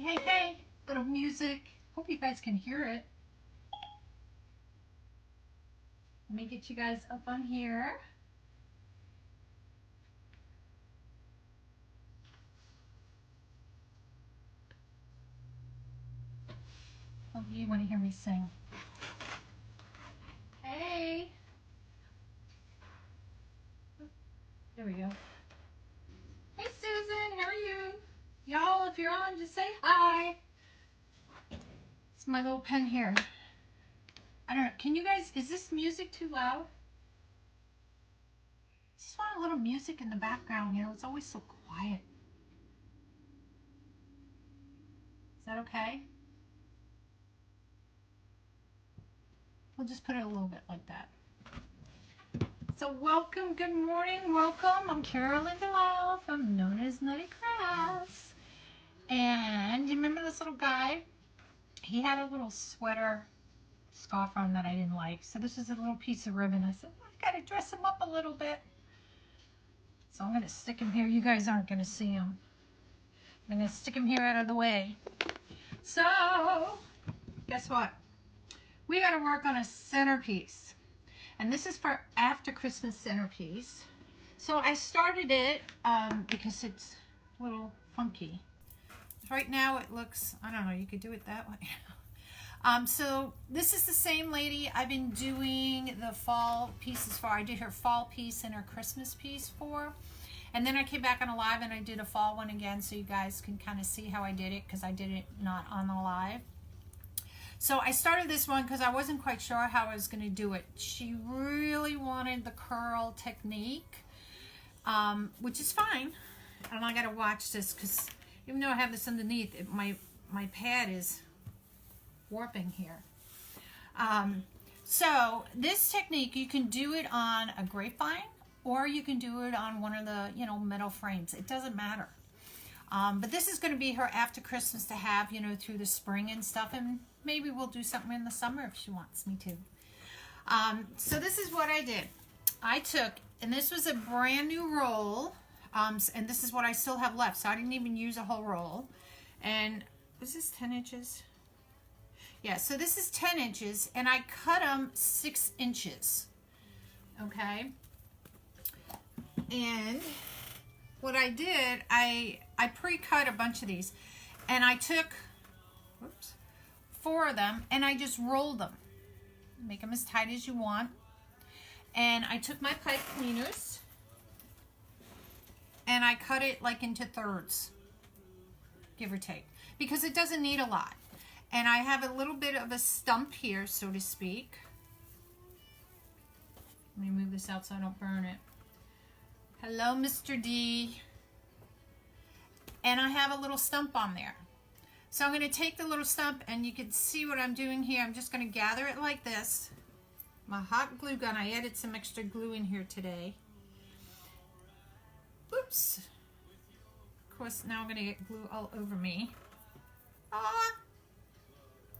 hey, hey, little music. Hope you guys can hear it. Let me get you guys up on here. Oh, you want to hear me sing? Hey. There we go. Hey, Susan, how are you? Y'all, if you're on, just say hi. It's my little pen here. I don't know. Can you guys, is this music too loud? I just want a little music in the background, you know, it's always so quiet. Is that okay? We'll just put it a little bit like that. So welcome, good morning, welcome. I'm Carolynne from NonnasNuttykrafts. And you remember this little guy? He had a little sweater scarf on that I didn't like. So this is a little piece of ribbon. I said, I gotta dress him up a little bit. So I'm gonna stick him here. You guys aren't gonna see him. I'm gonna stick him here out of the way. So, guess what? We gotta work on a centerpiece. And this is for after Christmas centerpiece. So I started it because it's a little funky. Right now it looks, I don't know, you could do it that way. So this is the same lady I've been doing the fall pieces for. I did her fall piece and her Christmas piece for. And then I came back on a live and I did a fall one again so you guys can kind of see how I did it because I did it not on the live. So I started this one because I wasn't quite sure how I was going to do it. She really wanted the curl technique, which is fine. And I got to watch this because even though I have this underneath, my pad is warping here. So this technique, you can do it on a grapevine or you can do it on one of the, you know, metal frames. It doesn't matter. But this is going to be her after Christmas to have, you know, through the spring and stuff. And maybe we'll do something in the summer if she wants me to. So this is what I did. I took, and this was a brand new roll. And this is what I still have left. So I didn't even use a whole roll. And was this 10 inches? Yeah, so this is 10 inches. And I cut them 6 inches. Okay. And what I did, I pre-cut a bunch of these. And I took, whoops, 4 of them. And I just rolled them. Make them as tight as you want. And I took my pipe cleaners. And I cut it like into thirds, give or take, because it doesn't need a lot. And I have a little bit of a stump here, so to speak. Let me move this out so I don't burn it. Hello, Mr. D. And I have a little stump on there. So I'm going to take the little stump, and you can see what I'm doing here. I'm just going to gather it like this. My hot glue gun, I added some extra glue in here today. Oops. Of course, now I'm going to get glue all over me. Ah!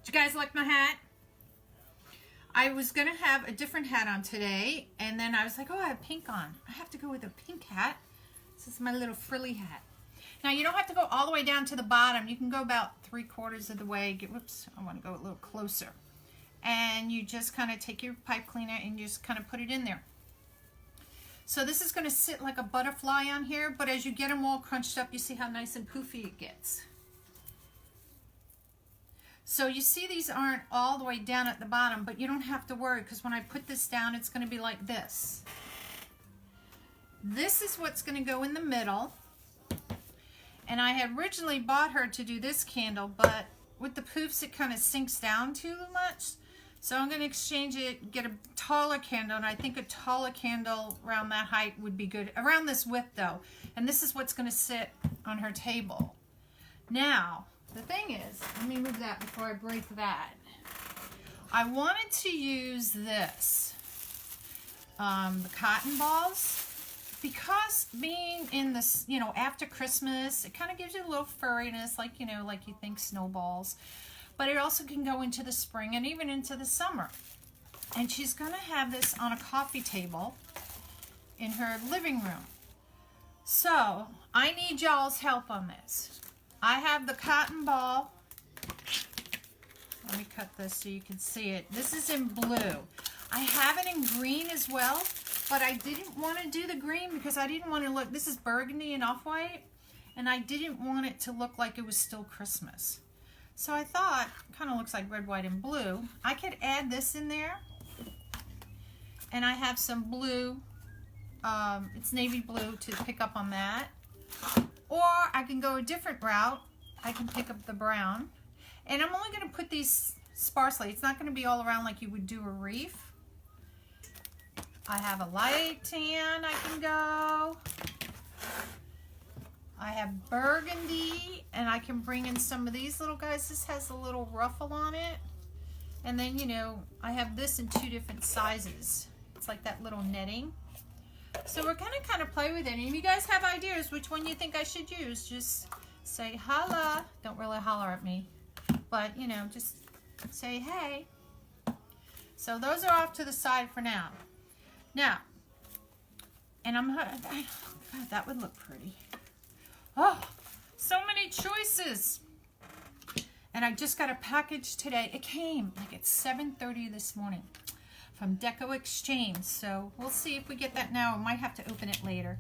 Did you guys like my hat? I was going to have a different hat on today, and then I was like, oh, I have pink on. I have to go with a pink hat. This is my little frilly hat. Now, you don't have to go all the way down to the bottom. You can go about 3/4 of the way. Whoops, I want to go a little closer. And you just kind of take your pipe cleaner and you just kind of put it in there. So this is going to sit like a butterfly on here, but as you get them all crunched up, you see how nice and poofy it gets. So you see these aren't all the way down at the bottom, but you don't have to worry because when I put this down, it's going to be like this. This is what's going to go in the middle. And I had originally bought her to do this candle, but with the poofs, it kind of sinks down too much. So I'm going to exchange it, get a taller candle, and I think a taller candle around that height would be good. Around this width, though. And this is what's going to sit on her table. Now, the thing is, let me move that before I break that. I wanted to use this, the cotton balls, because being in this, you know, after Christmas, it kind of gives you a little furriness, like, you know, like you think snowballs. But it also can go into the spring and even into the summer. And she's going to have this on a coffee table in her living room. So I need y'all's help on this. I have the cotton ball. Let me cut this so you can see it. This is in blue. I have it in green as well, but I didn't want to do the green because I didn't want to look, this is burgundy and off-white, and I didn't want it to look like it was still Christmas. So I thought, kind of looks like red, white, and blue. I could add this in there. And I have some blue, it's navy blue to pick up on that. Or I can go a different route. I can pick up the brown. And I'm only going to put these sparsely. It's not going to be all around like you would do a wreath. I have a light tan I can go. I have burgundy, and I can bring in some of these little guys. This has a little ruffle on it. And then, you know, I have this in 2 different sizes. It's like that little netting. So we're going to kind of play with it. And if you guys have ideas which one you think I should use, just say holla. Don't really holler at me. But, you know, just say hey. So those are off to the side for now. Now, and God, that would look pretty. Oh, so many choices. And I just got a package today. It came like at 7:30 this morning from Deco Exchange. So we'll see if we get that now. I might have to open it later.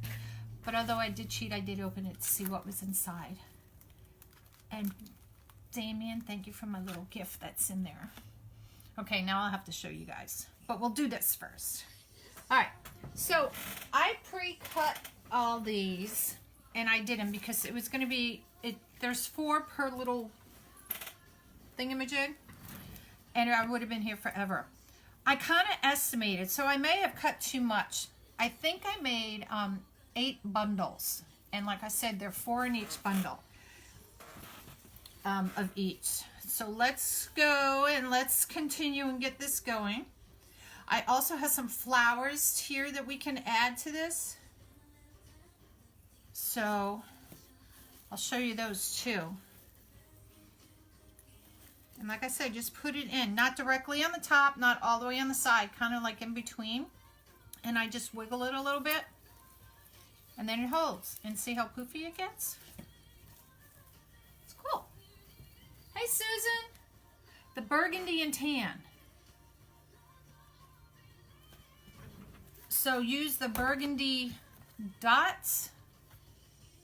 But although I did cheat, I did open it to see what was inside. And Damien, thank you for my little gift that's in there. Okay, now I'll have to show you guys. But we'll do this first. All right, so I pre-cut all these. And I didn't because it was going to be, there's 4 per little thingamajig. And I would have been here forever. I kind of estimated, so I may have cut too much. I think I made 8 bundles. And like I said, there are 4 in each bundle of each. So let's go and let's continue and get this going. I also have some flowers here that we can add to this. So I'll show you those too. And like I said, just put it in, not directly on the top, not all the way on the side, kind of like in between. And I just wiggle it a little bit. And then it holds. And see how poofy it gets? It's cool. Hey, Susan. The burgundy and tan. So use the burgundy dots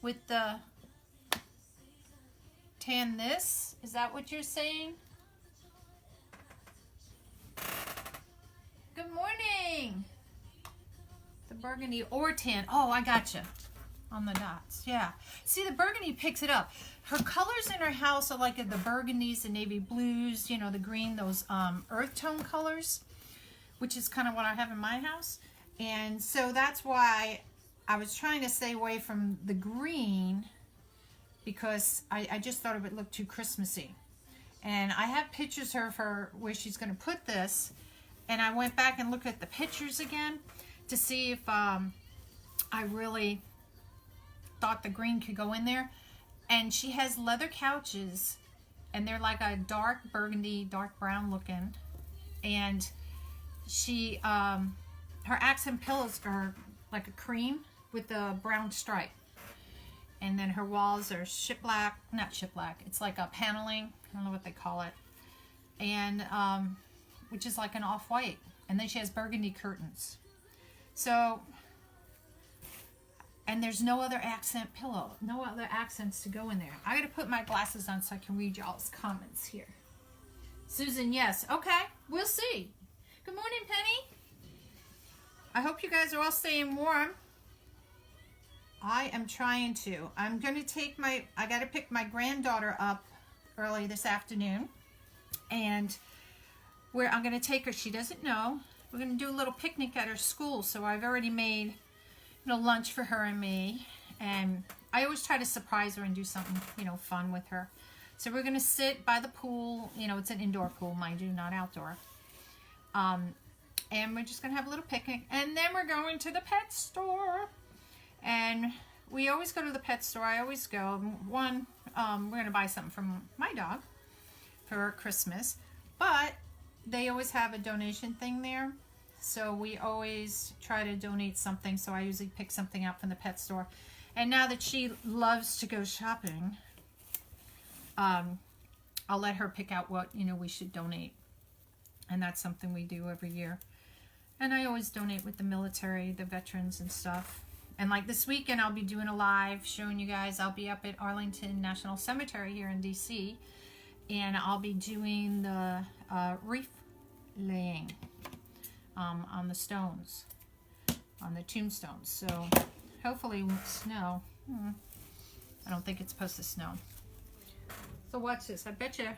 with the tan this. Is that what you're saying? Good morning. The burgundy or tan. Oh, I gotcha. On the dots. Yeah. See, the burgundy picks it up. Her colors in her house are like the burgundies, the navy blues, you know, the green, those earth tone colors, which is kind of what I have in my house. And so that's why I was trying to stay away from the green because I just thought it would look too Christmassy. And I have pictures of her where she's going to put this. And I went back and looked at the pictures again to see if I really thought the green could go in there. And she has leather couches, and they're like a dark burgundy, dark brown looking. And she, her accent pillows are like a cream with a brown stripe. And then her walls are shiplap, not shiplap, it's like a paneling, I don't know what they call it. And, which is like an off-white. And then she has burgundy curtains. So, and there's no other accent pillow, no other accents to go in there. I gotta put my glasses on so I can read y'all's comments here. Susan, yes. Okay, we'll see. Good morning, Penny. I hope you guys are all staying warm. I am trying to. I'm going to take I got to pick my granddaughter up early this afternoon. And I'm going to take her, she doesn't know. We're going to do a little picnic at her school. So I've already made, lunch for her and me. And I always try to surprise her and do something, fun with her. So we're going to sit by the pool. It's an indoor pool, mind you, not outdoor. And we're just going to have a little picnic. And then we're going to the pet store. And we always go to the pet store. I always go. One, we're going to buy something from my dog for Christmas. But they always have a donation thing there. So we always try to donate something. So I usually pick something out from the pet store. And now that she loves to go shopping, I'll let her pick out what, we should donate. And that's something we do every year. And I always donate with the military, the veterans and stuff. And like this weekend, I'll be doing a live showing you guys. I'll be up at Arlington National Cemetery here in DC. And I'll be doing the wreath laying on the stones, on the tombstones. So hopefully it won't snow. I don't think it's supposed to snow. So watch this. I bet you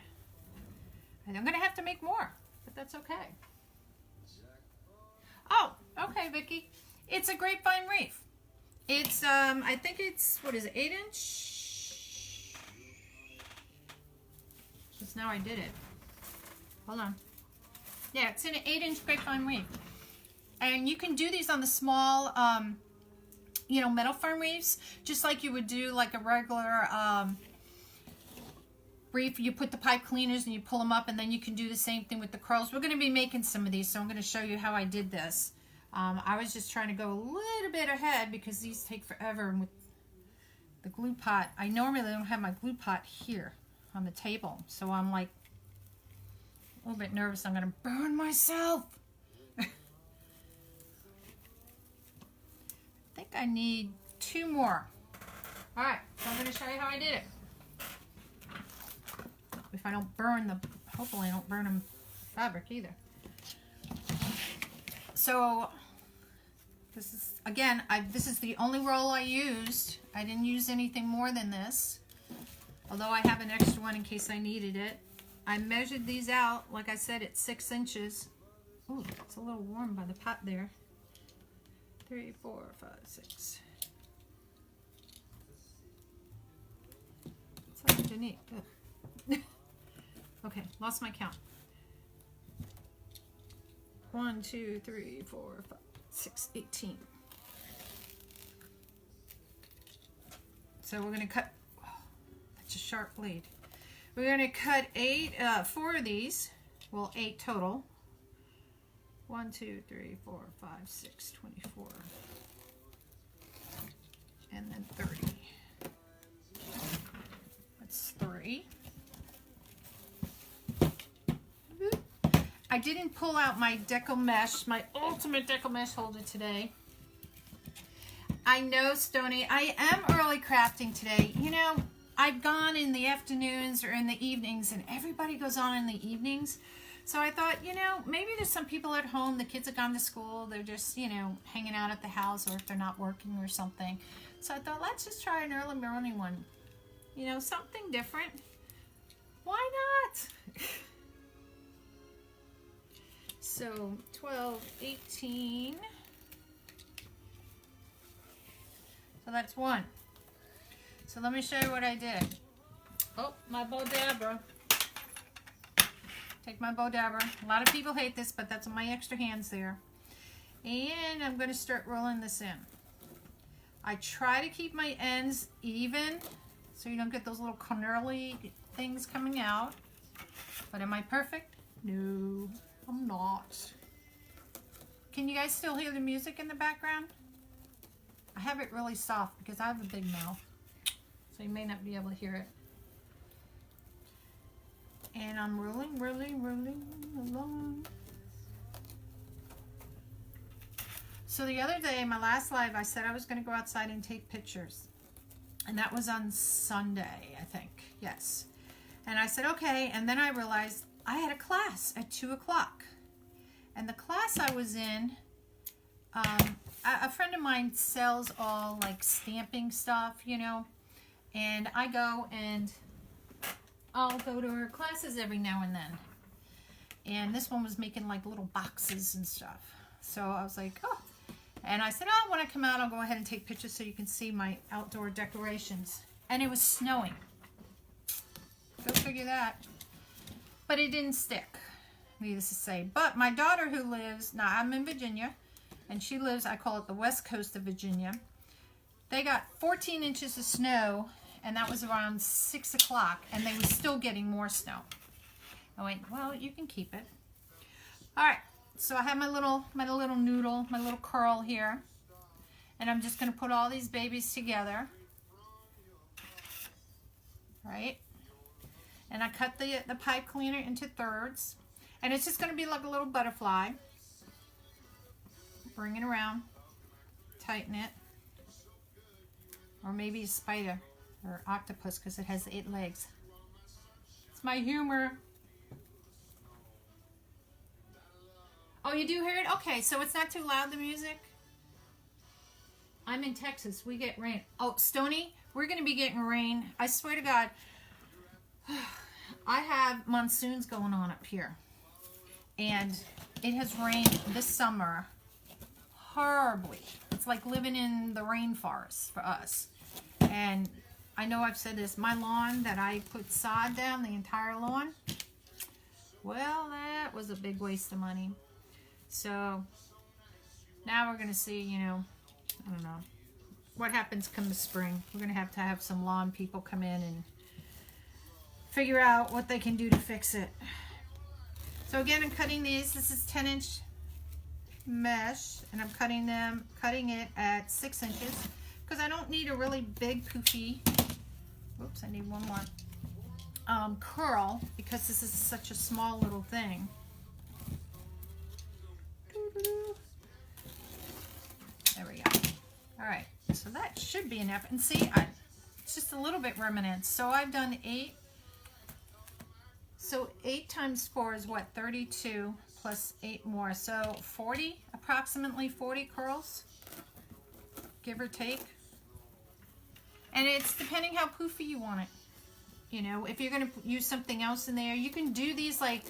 I'm going to have to make more, but that's okay. Oh, okay, Vicky. It's a grapevine wreath. It's, I think it's, what is it, 8-inch? Just now I did it. Hold on. Yeah, it's an 8-inch grapevine wreath. And you can do these on the small, metal foam wreaths, just like you would do like a regular wreath. You put the pipe cleaners and you pull them up, and then you can do the same thing with the curls. We're going to be making some of these, so I'm going to show you how I did this. I was just trying to go a little bit ahead because these take forever. And with the glue pot, I normally don't have my glue pot here on the table, so I'm like a little bit nervous I'm going to burn myself. I think I need 2 more. All right, so I'm going to show you how I did it. If I don't burn hopefully I don't burn the fabric either. So this is, again, this is the only roll I used. I didn't use anything more than this, although I have an extra one in case I needed it. I measured these out, like I said, it's 6 inches. Ooh, it's a little warm by the pot there. 3, 4, 5, 6. What's underneath? Okay, lost my count. 1, 2, 3, 4, 5, 6, 18. So we're going to cut, that's a sharp blade. We're going to cut 4 of these, well 8 total. 1, 2, 3, 4, 5, 6, 24. And then 30. That's 3. I didn't pull out my deco mesh, my ultimate deco mesh holder today. I know, Stoney, I am early crafting today. I've gone in the afternoons or in the evenings, and everybody goes on in the evenings. So I thought, maybe there's some people at home, the kids have gone to school, they're just, hanging out at the house, or if they're not working or something. So I thought, let's just try an early morning one. Something different. Why not? So 12, 18. So that's 1. So let me show you what I did. Oh, my bow dabber. Take my bow dabber. A lot of people hate this, but that's my extra hands there. And I'm going to start rolling this in. I try to keep my ends even so you don't get those little curly things coming out. But am I perfect? No, I'm not. Can you guys still hear the music in the background? I have it really soft because I have a big mouth, so you may not be able to hear it. And I'm rolling along. So the other day, my last live, I said I was going to go outside and take pictures. And that was on Sunday, I think. Yes. And I said, okay. And then I realized I had a class at 2 o'clock. And the class I was in, a friend of mine sells all like stamping stuff, and I go and I'll go to her classes every now and then. And this one was making like little boxes and stuff. So I was like, oh. And I said, oh, when I come out, I'll go ahead and take pictures so you can see my outdoor decorations. And it was snowing. Go figure that. But it didn't stick, needless to say. But my daughter who lives, now I'm in Virginia, and she lives, I call it the west coast of Virginia. They got 14 inches of snow, and that was around 6 o'clock, and they were still getting more snow. I went, well, you can keep it. All right, so I have my little noodle, my little curl here, and I'm just going to put all these babies together, right? And I cut the pipe cleaner into thirds. And it's just going to be like a little butterfly. Bring it around. Tighten it. Or maybe a spider or octopus because it has 8 legs. It's my humor. Oh, you do hear it? Okay, so it's not too loud, the music? I'm in Texas. We get rain. Oh, Stony, we're going to be getting rain. I swear to God, I have monsoons going on up here. And it has rained this summer horribly. It's like living in the rainforest for us. And I know I've said this, my lawn that I put sod down, the entire lawn, well, that was a big waste of money. So now we're going to see, you know, I don't know, what happens come the spring. We're going to have some lawn people come in and figure out what they can do to fix it. So again, I'm cutting these. This is 10-inch mesh, and I'm cutting it at 6 inches because I don't need a really big poofy. Oops, I need one more curl because this is such a small little thing. There we go. All right, so that should be enough. And see, it's just a little bit remnant. So I've done 8. So 8 times 4 is what? 32 plus 8 more. So 40, approximately 40 curls, give or take. And it's depending how poofy you want it. You know, if you're going to use something else in there, you can do these like,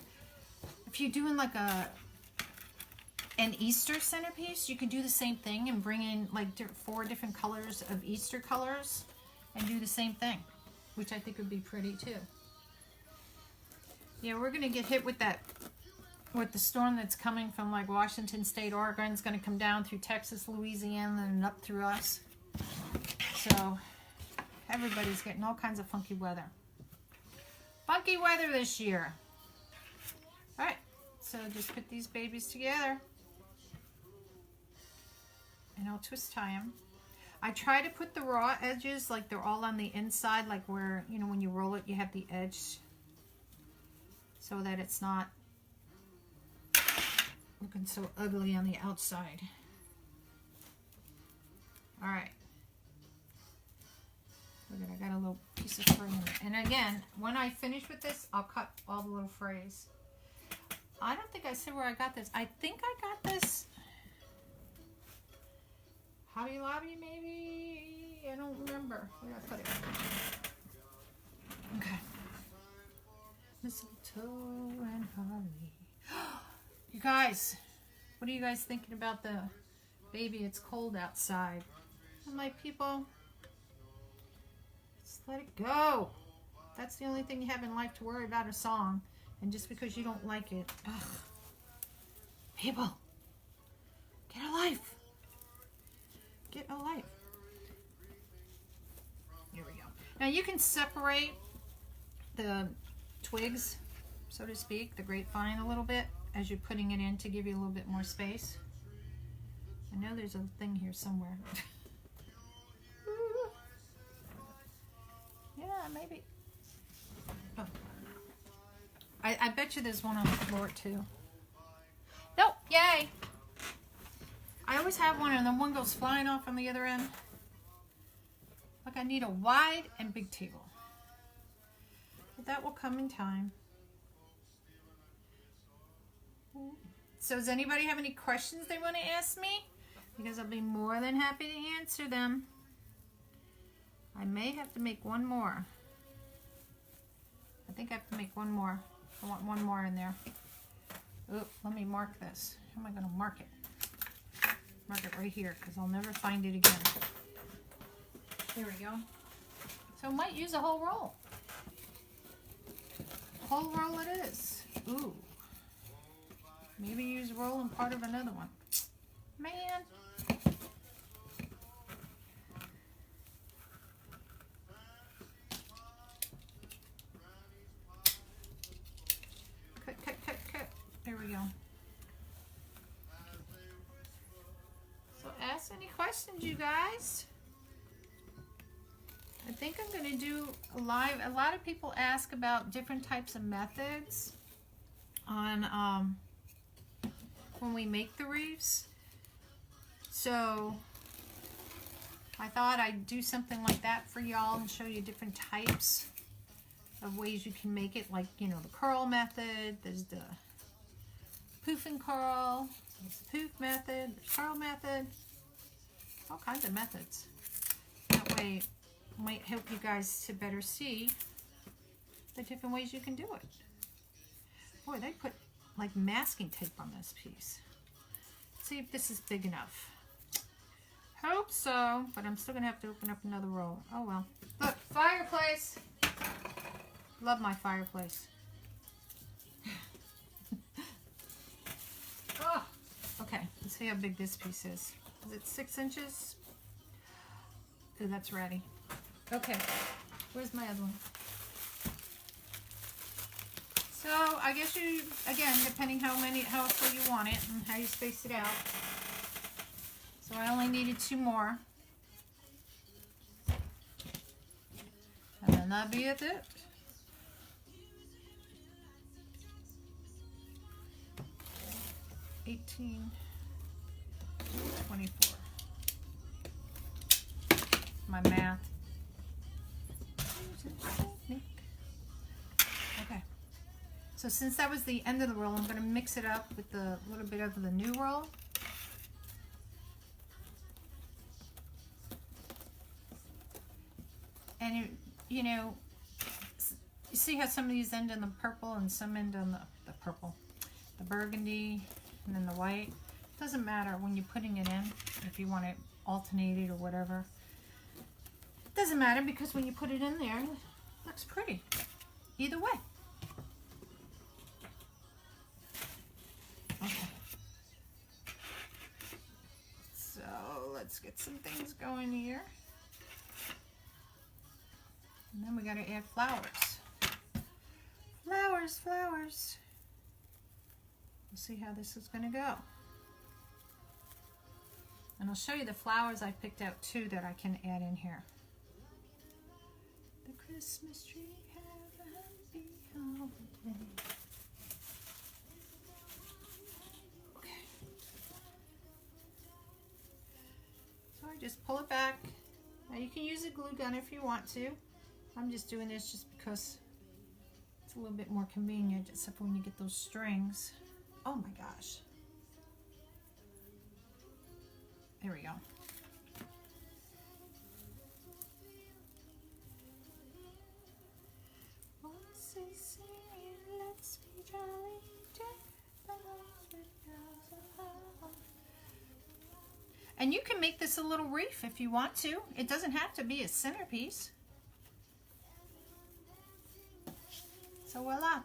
if you're doing like an Easter centerpiece, you can do the same thing and bring in like 4 different colors of Easter colors and do the same thing, which I think would be pretty too. Yeah, we're going to get hit with that, with the storm that's coming from like Washington State, Oregon. It's going to come down through Texas, Louisiana, and up through us. So everybody's getting all kinds of funky weather. Funky weather this year. All right, so just put these babies together. And I'll twist tie them. I try to put the raw edges like they're all on the inside, like where, you know, when you roll it, you have the edge, so that it's not looking so ugly on the outside. All right. Look at, I got a little piece of fray in it. And again, when I finish with this, I'll cut all the little frays. I don't think I said where I got this. I think I got this Hobby Lobby, maybe? I don't remember. Where did I put it? Okay. Mistletoe and holly. You guys, what are you guys thinking about the baby? It's cold outside. I'm like, people, just let it go. That's the only thing you have in life to worry about, a song. And just because you don't like it, ugh. People, get a life. Get a life. Here we go. Now you can separate the twigs, so to speak, the grapevine a little bit as you're putting it in to give you a little bit more space. I know there's a thing here somewhere. Yeah, maybe. Oh. I bet you there's one on the floor too. Nope, yay! I always have one and then one goes flying off on the other end. Look, I need a wide and big table. But that will come in time. So does anybody have any questions they want to ask me? Because I'll be more than happy to answer them. I may have to make one more. I think I have to make one more. I want one more in there. Oh, let me mark this. How am I going to mark it? Mark it right here because I'll never find it again. There we go. So I might use a whole roll. A whole roll it is. Ooh. Maybe use a roll and part of another one. Man. Cut. There we go. So ask any questions, you guys. I think I'm going to do a live. A lot of people ask about different types of methods on when we make the wreaths. So I thought I'd do something like that for y'all and show you different types of ways you can make it, like, you know, the curl method, there's the poof and curl, there's the poof method, there's curl method, all kinds of methods. That way it might help you guys to better see the different ways you can do it. Boy, they put like masking tape on this piece. Let's see if this is big enough. Hope so, but I'm still gonna have to open up another roll. Oh well. Look, fireplace. Love my fireplace. Oh, okay, let's see how big this piece is. Is it 6 inches? Oh, that's ready. Okay, where's my other one? So I guess you, again, depending how full you want it and how you space it out. So I only needed 2 more. And then that'll be it. 18, 24. My math. Okay. So since that was the end of the roll, I'm going to mix it up with a little bit of the new roll. And it, you know, you see how some of these end in the purple and some end on the purple, the burgundy, and then the white. Doesn't matter when you're putting it in, if you want it alternated or whatever. Doesn't matter, because when you put it in there, it looks pretty. Either way. Okay. So let's get some things going here. And then we got to add flowers. Flowers, flowers. We'll see how this is going to go. And I'll show you the flowers I picked out too that I can add in here. The Christmas tree, have a happy holiday. Okay. So I just pull it back. Now you can use a glue gun if you want to. I'm just doing this just because it's a little bit more convenient, except for when you get those strings. Oh my gosh. There we go. And you can make this a little wreath if you want to. It doesn't have to be a centerpiece. So voila.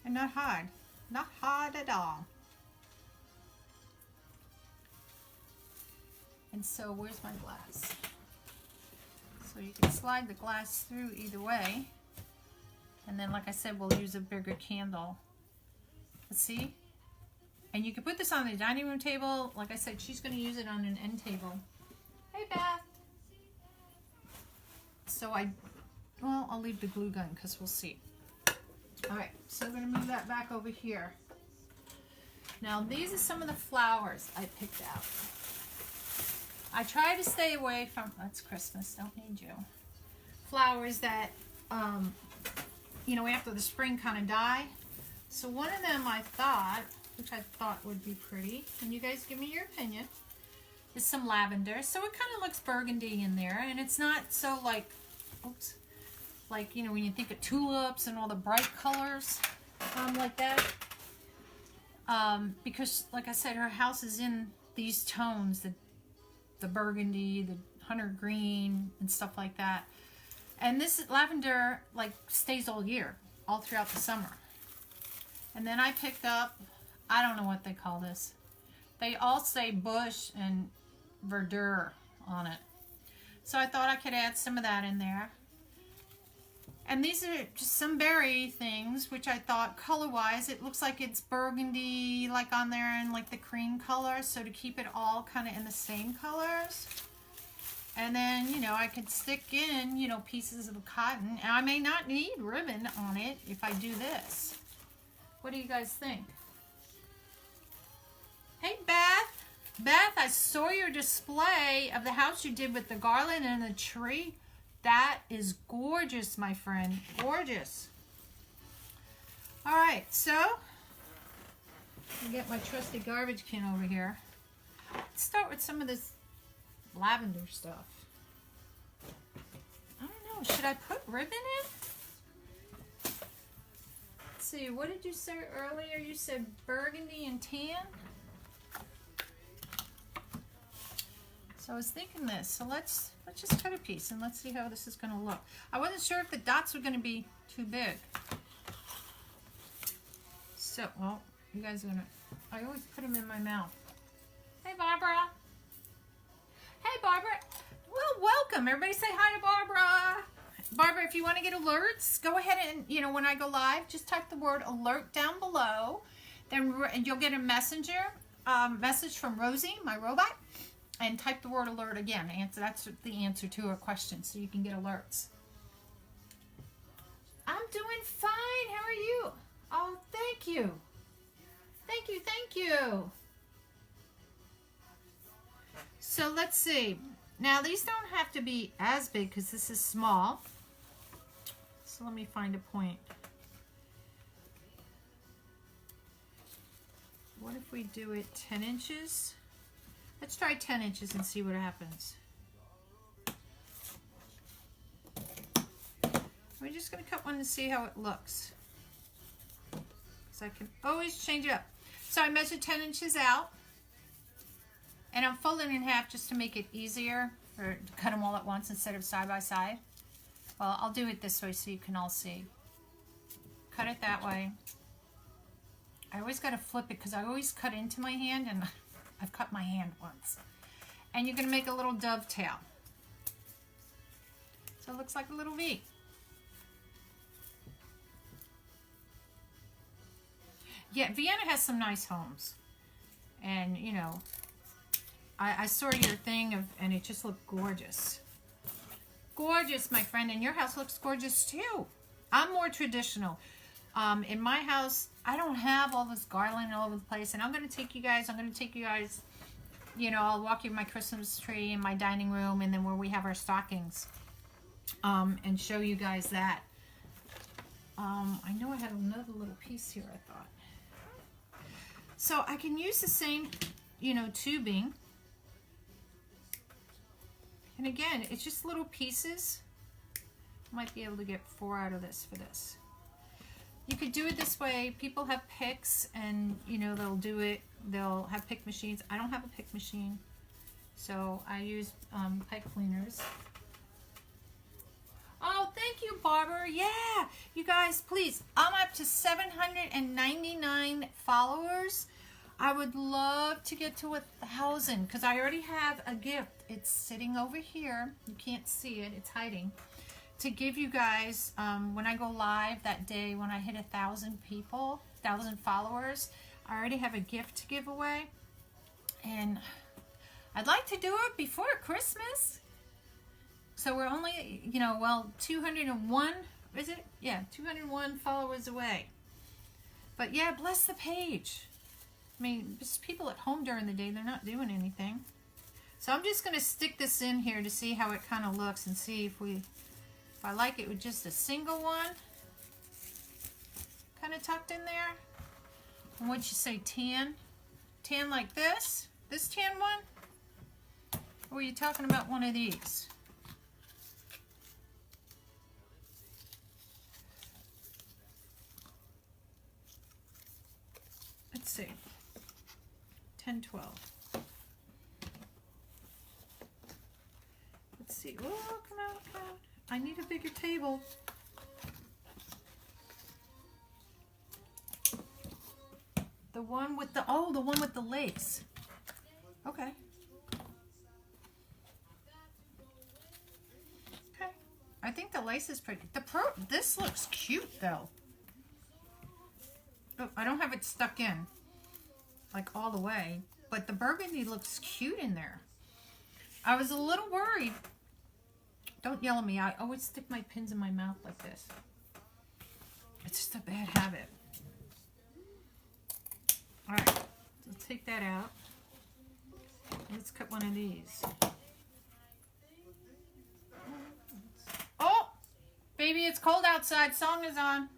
And not hard. Not hard at all. And so where's my glass? So you can slide the glass through either way. And then, like I said, we'll use a bigger candle. Let's see. And you can put this on the dining room table. Like I said, she's going to use it on an end table. Hey, Beth. So I'll leave the glue gun because we'll see. All right, so we're going to move that back over here. Now, these are some of the flowers I picked out. I try to stay away from, that's Christmas, don't need you. Flowers that, you know, after the spring kind of die. So one of them I thought, which I thought would be pretty, and you guys give me your opinion, is some lavender. So it kind of looks burgundy in there, and it's not so like, oops, like, you know, when you think of tulips and all the bright colors like that. Because, like I said, her house is in these tones, the burgundy, the hunter green, and stuff like that. And this lavender, like, stays all year, all throughout the summer. And then I picked up, I don't know what they call this. They all say bush and verdure on it. So I thought I could add some of that in there. And these are just some berry things, which I thought color-wise, it looks like it's burgundy, like on there, and like the cream color. So to keep it all kind of in the same colors, And then, you know, I could stick in, you know, pieces of cotton. And I may not need ribbon on it if I do this. What do you guys think? Hey, Beth. Beth, I saw your display of the house you did with the garland and the tree. That is gorgeous, my friend. Gorgeous. All right, so I'll get my trusty garbage can over here. Let's start with some of this lavender stuff. I don't know. Should I put ribbon in? Let's see. What did you say earlier? You said burgundy and tan. So I was thinking this. So let's just cut a piece and let's see how this is going to look. I wasn't sure if the dots were going to be too big. So, well, you guys are going to... I always put them in my mouth. Hey, Barbara. Hey, Barbara. Well, welcome. Everybody say hi to Barbara. Barbara, if you want to get alerts, go ahead and, you know, when I go live, just type the word alert down below. Then you'll get a message from Rosie, my robot, and type the word alert again. That's the answer to a question, so you can get alerts. I'm doing fine. How are you? Oh, thank you. Thank you, thank you. So let's see. Now these don't have to be as big because this is small. So let me find a point. What if we do it 10 inches? Let's try 10 inches and see what happens. We're just going to cut one to see how it looks. So I can always change it up. So I measured 10 inches out. And I'm folding in half just to make it easier, or to cut them all at once instead of side by side. Well, I'll do it this way so you can all see. Cut it that way. I always got to flip it because I always cut into my hand, and I've cut my hand once. And you're going to make a little dovetail. So it looks like a little V. Yeah, Vienna has some nice homes. And, you know, I saw your thing, and it just looked gorgeous. Gorgeous, my friend, and your house looks gorgeous too. I'm more traditional. In my house, I don't have all this garland all over the place, and I'm going to take you guys, you know, I'll walk you my Christmas tree in my dining room, and then where we have our stockings, and show you guys that. I know I had another little piece here, I thought. So I can use the same, you know, tubing. And again, it's just little pieces. Might be able to get 4 out of this for this. You could do it this way. People have picks, and you know, they'll do it. They'll have pick machines. I don't have a pick machine, so I use pipe cleaners. Oh, thank you, Barbara. Yeah, you guys, please. I'm up to 799 followers. I would love to get to 1,000 because I already have a gift. It's sitting over here. You can't see it. It's hiding. To give you guys, when I go live that day, when I hit 1,000 people, 1,000 followers, I already have a gift to give away. And I'd like to do it before Christmas. So we're only, you know, well, 201, is it? Yeah, 201 followers away. But yeah, bless the page. I mean, just people at home during the day, they're not doing anything. So I'm just going to stick this in here to see how it kind of looks and see if I like it with just a single one. Kind of tucked in there. And what'd you say, tan? Tan like this? This tan one? Or are you talking about one of these? Let's see. 10, 12. Let's see. Oh, come out, come out. I need a bigger table. The one with the, oh, the one with the lace. Okay. Okay. I think the lace is pretty. This looks cute though. Oh, I don't have it stuck in, like all the way, but the burgundy looks cute in there. I was a little worried. Don't yell at me. I always stick my pins in my mouth like this. It's just a bad habit. All right, so take that out. Let's cut one of these. Oh, baby, it's cold outside. Song is on.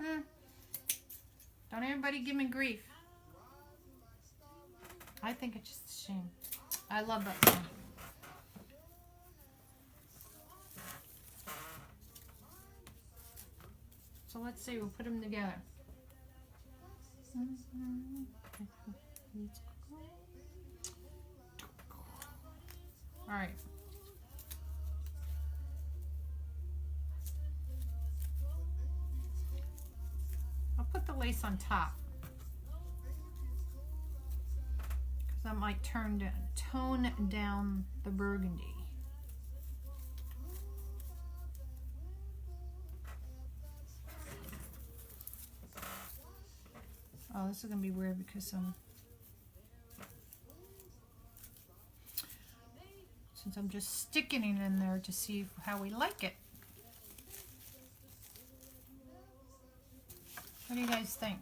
Don't everybody give me grief. I think it's just a shame. I love that song. So let's see, we'll put them together. All right. I'll put the lace on top because I might tone down the burgundy. Oh, this is going to be weird because since I'm just sticking it in there to see how we like it. What do you guys think?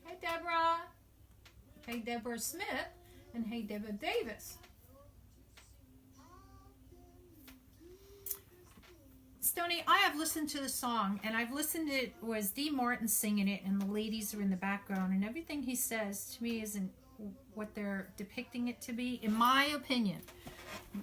Hey, Deborah. Hey, Deborah Smith. And hey, Deborah Davis. Stoney, I have listened to the song, and I've listened to it, was Dee Martin singing it, and the ladies are in the background, and everything he says to me isn't what they're depicting it to be, in my opinion.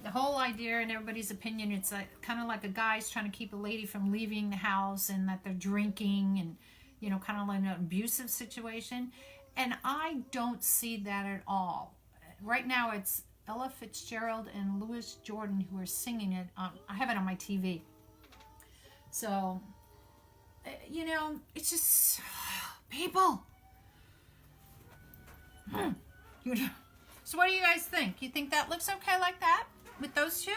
The whole idea, in everybody's opinion, it's like, kind of like a guy's trying to keep a lady from leaving the house, and that they're drinking, and, you know, kind of like an abusive situation. And I don't see that at all. Right now, it's Ella Fitzgerald and Louis Jordan who are singing it. I have it on my TV. So, you know, it's just, people. You know. So what do you guys think? You think that looks okay like that with those two?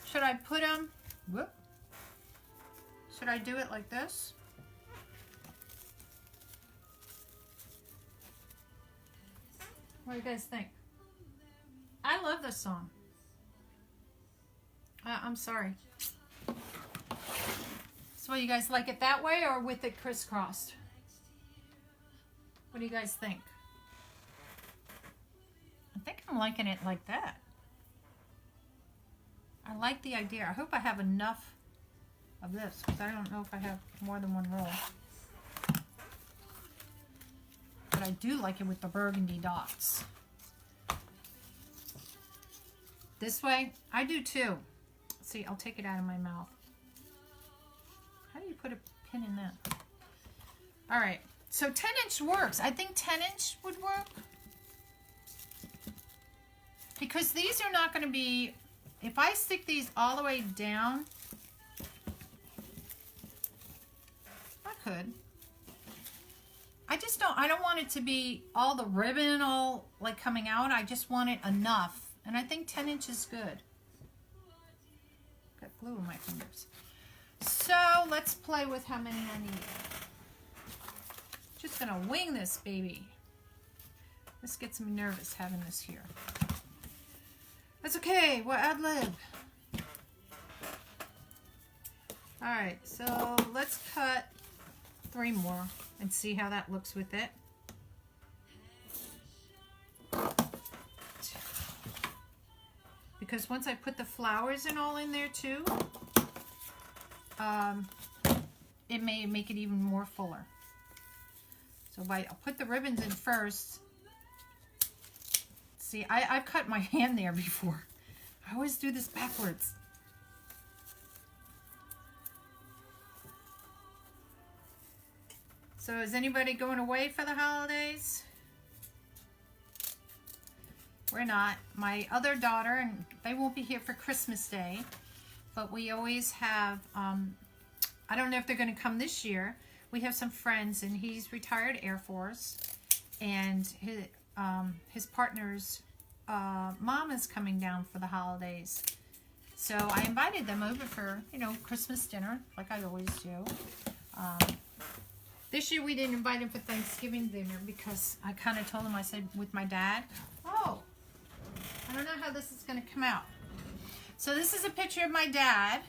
Should I put them, whoop. Should I do it like this? What do you guys think? I love this song. I'm sorry. So you guys like it that way or with it crisscrossed? What do you guys think? I think I'm liking it like that. I like the idea. I hope I have enough of this because I don't know if I have more than one roll. But I do like it with the burgundy dots. This way, I do too. See, I'll take it out of my mouth. How do you put a pin in that? All right, so 10-inch works. I think 10-inch would work. Because these are not going to be, if I stick these all the way down, I could. I don't want it to be all the ribbon all like coming out. I just want it enough. And I think 10 inches is good. Got glue in my fingers. So let's play with how many I need. Just gonna wing this baby. This gets me nervous having this here. That's okay, we'll ad lib. Alright, so let's cut 3 more and see how that looks with it. Because once I put the flowers and all in there too, it may make it even more fuller. So I'll put the ribbons in first. See, I've cut my hand there before. I always do this backwards. So is anybody going away for the holidays? We're not. My other daughter, and they won't be here for Christmas Day, but we always have, I don't know if they're going to come this year. We have some friends, and he's retired Air Force, and his partner's mom is coming down for the holidays. So I invited them over for, you know, Christmas dinner, like I always do. This year we didn't invite him for Thanksgiving dinner because I kind of told him, I said, with my dad. Oh, I don't know how this is going to come out. So this is a picture of my dad.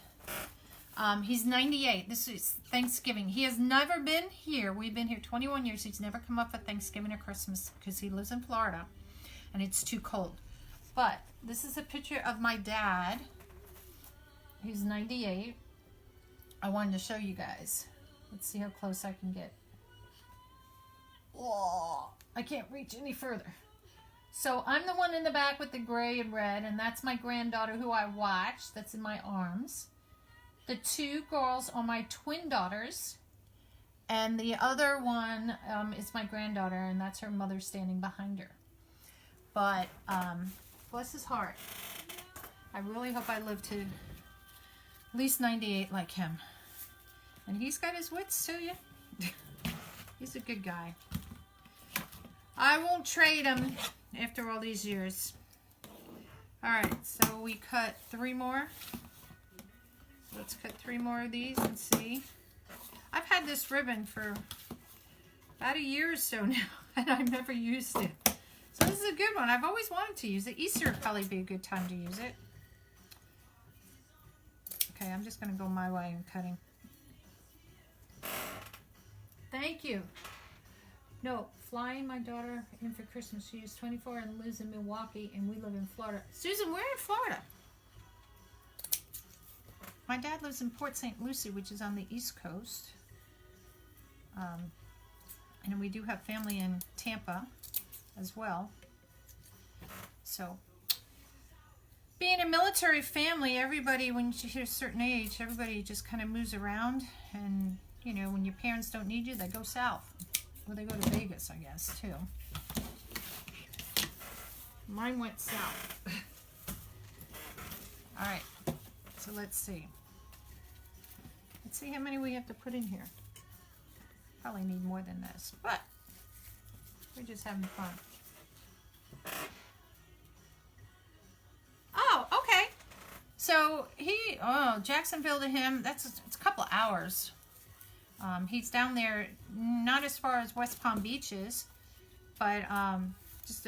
He's 98. This is Thanksgiving. He has never been here. We've been here 21 years. He's never come up for Thanksgiving or Christmas because he lives in Florida and it's too cold. But this is a picture of my dad. He's 98. I wanted to show you guys. Let's see how close I can get. Oh, I can't reach any further. So I'm the one in the back with the gray and red, and that's my granddaughter who I watched. That's in my arms. The two girls are my twin daughters, and the other one is my granddaughter, and that's her mother standing behind her. But bless his heart, I really hope I live to at least 98 like him. And he's got his wits too, yeah. He's a good guy. I won't trade him after all these years. All right, so we cut 3 more. Let's cut 3 more of these and see. I've had this ribbon for about a year or so now, and I've never used it. So this is a good one. I've always wanted to use it. Easter would probably be a good time to use it. Okay, I'm just going to go my way in cutting. Thank you. No, flying my daughter in for Christmas. She is 24 and lives in Milwaukee, and we live in Florida. Susan, we're in Florida. My dad lives in Port St. Lucie, which is on the East Coast. And we do have family in Tampa as well. So, being a military family, everybody, when you hit a certain age, everybody just kind of moves around. And, you know, when your parents don't need you, they go south. Or they go to Vegas, I guess, too. Mine went south. All right, so let's see. Let's see how many we have to put in here. Probably need more than this, but we're just having fun. Oh, okay. So Jacksonville to him, it's a couple of hours. He's down there, not as far as West Palm Beach is, but just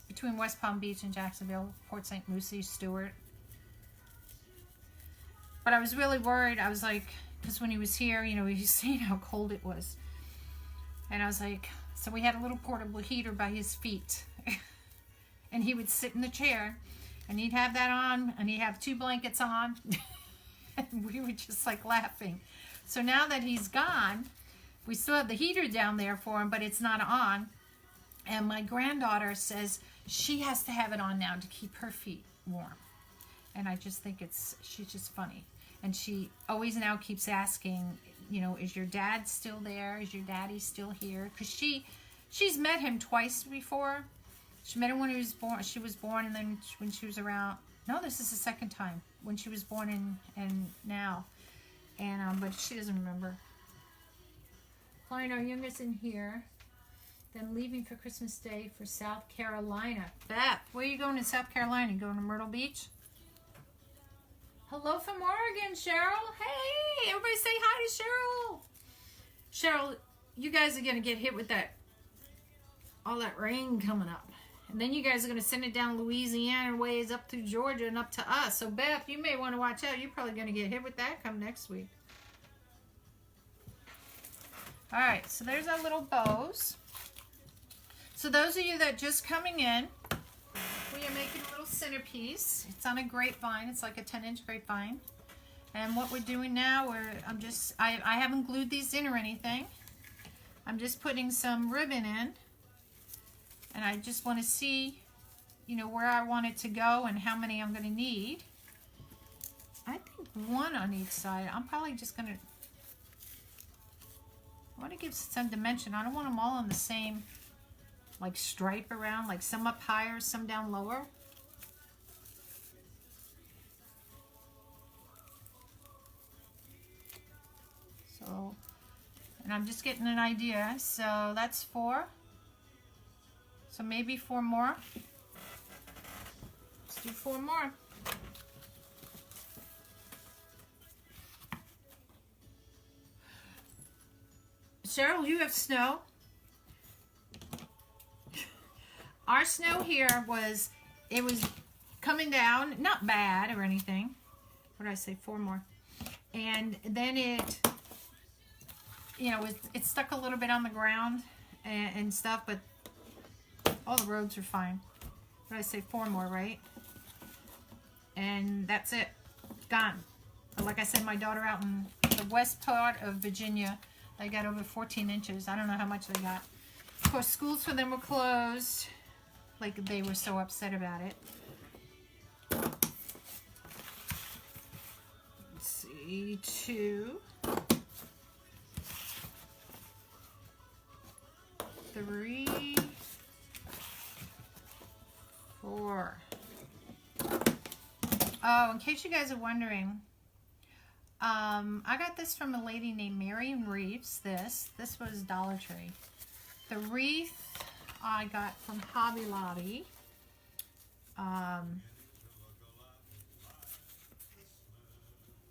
between West Palm Beach and Jacksonville, Port St. Lucie, Stewart. But I was really worried. I was like, because when he was here, you know, he was saying how cold it was. And I was like, so we had a little portable heater by his feet. And he would sit in the chair, and he'd have that on, and he'd have 2 blankets on. And we were just like laughing. So now that he's gone, we still have the heater down there for him, but it's not on. And my granddaughter says she has to have it on now to keep her feet warm. And I just think she's just funny. And she always now keeps asking, you know, is your dad still there? Is your daddy still here? Because she's met him twice before. She met him when he was born. She was born, and then when she was around. No, this is the second time when she was born and now. And but she doesn't remember. Flying our youngest in here, then leaving for Christmas Day for South Carolina. Beth, where are you going in South Carolina? You going to Myrtle Beach? Hello from Oregon, Cheryl. Hey, everybody say hi to Cheryl. Cheryl, you guys are going to get hit with all that rain coming up. And then you guys are going to send it down Louisiana ways up through Georgia and up to us. So, Beth, you may want to watch out. You're probably going to get hit with that come next week. All right, so there's our little bows. So those of you that are just coming in, we are making a little centerpiece. It's on a grapevine. It's like a 10-inch grapevine. And what we're doing now, I haven't glued these in or anything. I'm just putting some ribbon in. And I just want to see, you know, where I want it to go and how many I'm going to need. I think 1 on each side. I'm probably just going to, I want to give some dimension. I don't want them all on the same, like, stripe around, like some up higher, some down lower. So, and I'm just getting an idea. So that's 4. So maybe 4 more. Let's do 4 more. Cheryl, you have snow? Our snow here was, it was coming down, not bad or anything. What did I say? 4 more. And then it, you know, it stuck a little bit on the ground and stuff, but all the roads are fine. What did I say? 4 more, right? And that's it. Gone. But like I said, my daughter out in the west part of Virginia, they got over 14 inches. I don't know how much they got. Of course, schools for them were closed. Like, they were so upset about it. Let's see, 2, 3, 4. Oh, in case you guys are wondering, I got this from a lady named Mary Reeves. This was Dollar Tree. The wreath I got from Hobby Lobby.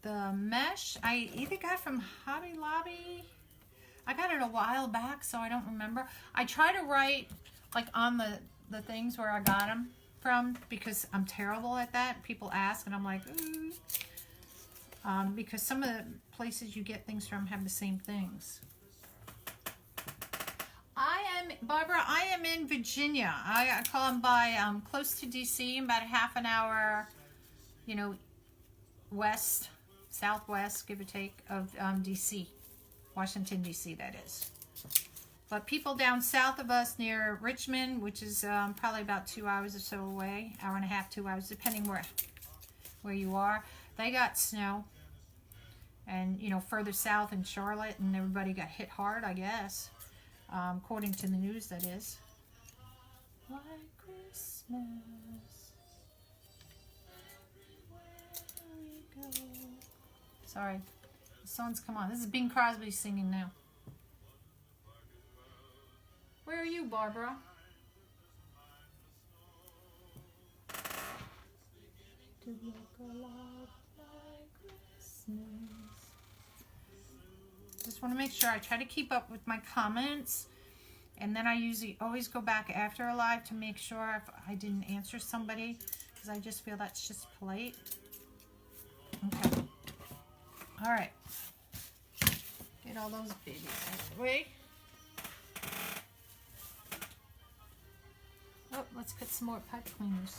The mesh I either got from Hobby Lobby. I got it a while back, so I don't remember. I try to write like on the things where I got them from, because I'm terrible at that. People ask and I'm like, ooh. Because some of the places you get things from have the same things. Barbara, I am in Virginia. I call them by close to DC, about a half an hour, you know, west, southwest, give or take, of DC. Washington, D.C., that is. But people down south of us near Richmond, which is probably about 2 hours or so away, hour and a half, 2 hours, depending where you are, they got snow. And, you know, further south in Charlotte, and everybody got hit hard, I guess. According to the news, that is. Like Christmas, everywhere we go. Sorry, the song's come on. This is Bing Crosby singing now. Where are you, Barbara? To look a lot like Christmas. Just want to make sure I try to keep up with my comments, and then I usually always go back after a live to make sure if I didn't answer somebody, because I just feel that's just polite. Okay. All right. Get all those babies out of the way. Oh, let's cut some more pipe cleaners.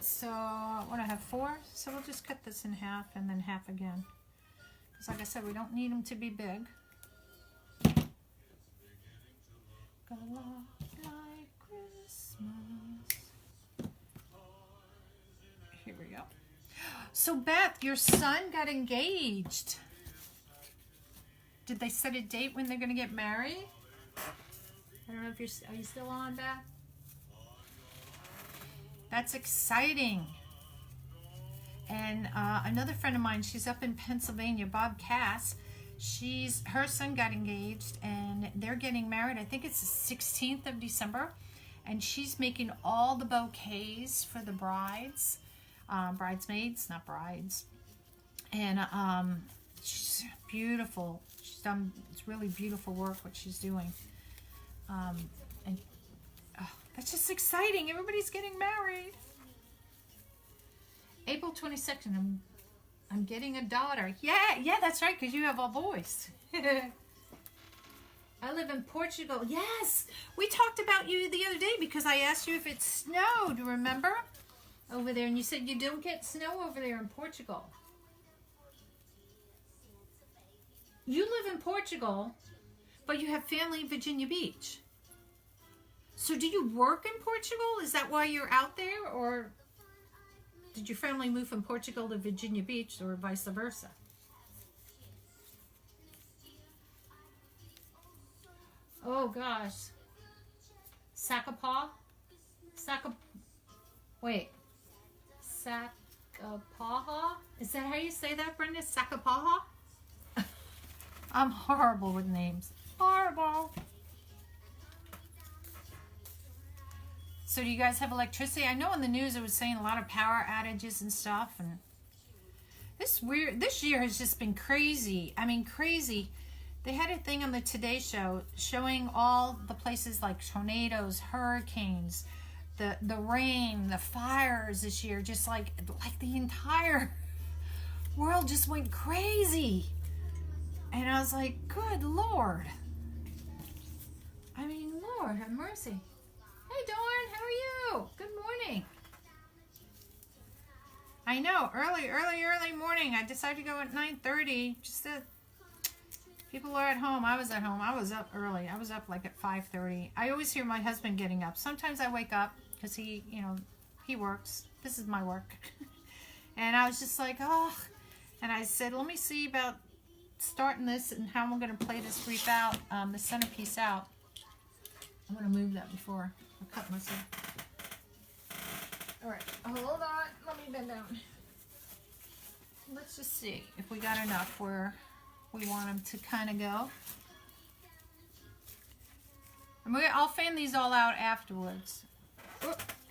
So, what I have 4, so we'll just cut this in half and then half again. Because like I said, we don't need them to be big. Got a lot like Christmas. Here we go. So Beth, your son got engaged. Did they set a date when they're going to get married? I don't know if are you still on, Beth? That's exciting. And another friend of mine, she's up in Pennsylvania, Bob Cass. Her son got engaged and they're getting married. I think it's the 16th of December. And she's making all the bouquets for the brides. Bridesmaids, not brides. And she's beautiful. She's done, it's really beautiful work what she's doing. And that's just exciting. Everybody's getting married. April 22nd, I'm getting a daughter. Yeah, that's right, because you have all boys. I live in Portugal. Yes, we talked about you the other day because I asked you if it snowed, remember? Over there, and you said you don't get snow over there in Portugal. You live in Portugal, but you have family in Virginia Beach. So do you work in Portugal? Is that why you're out there? Or did your family move from Portugal to Virginia Beach or vice versa? Oh gosh. Sakapaha? Wait. Sakapaha? Is that how you say that, Brenda? Sakapaha? I'm horrible with names. Horrible. So do you guys have electricity? I know in the news it was saying a lot of power outages and stuff, and This year has just been crazy. I mean, crazy. They had a thing on the Today Show showing all the places like tornadoes, hurricanes, the rain, the fires this year. Just like the entire world just went crazy. And I was like, good Lord. I mean, Lord have mercy. Hey, Dawn, how are you? Good morning. I know, early morning. I decided to go at 9:30. Just that people are at home. I was at home. I was up early. I was up like at 5:30. I always hear my husband getting up. Sometimes I wake up because he, he works. This is my work. And I was just like, oh. And I said, let me see about starting this and how I'm going to play this wreath out, the centerpiece out. I'm going to move that before I cut myself. All right, hold on. Let me bend down. Let's just see if we got enough where we want them to kind of go. And I'll fan these all out afterwards.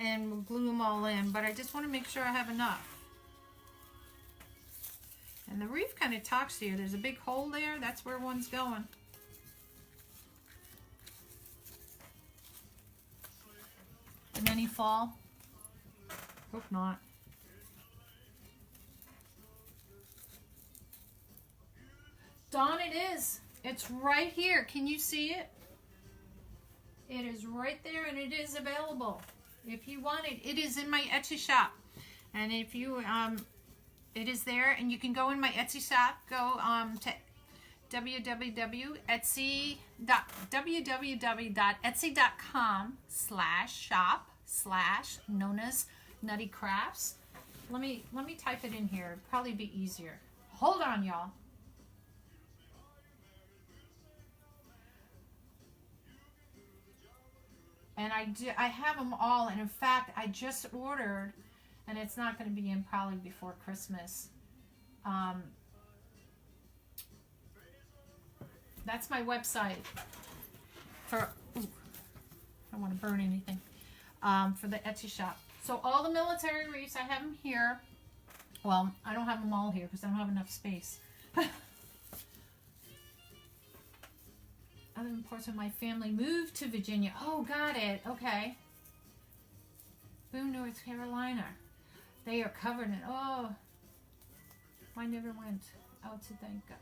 And we'll glue them all in, but I just want to make sure I have enough. And the wreath kind of talks to you. There's a big hole there. That's where one's going. Did any fall? Hope not. Dawn, it is. It's right here. Can you see it? It is right there and it is available. If you want it, it is in my Etsy shop. And if you, it is there and you can go in my Etsy shop. Go to www.etsy.com/shop/NonnasNuttykrafts. Let me type it in here. It'd probably be easier. Hold on, y'all. And I have them all, and in fact, I just ordered, and it's not going to be in probably before Christmas. That's my website for, ooh, I don't want to burn anything, for the Etsy shop. So all the military wreaths, I have them here. Well, I don't have them all here because I don't have enough space. Other parts of my family moved to Virginia. Oh, got it. Okay. Boone, North Carolina. They are covered in, oh, mine never went out to thank God.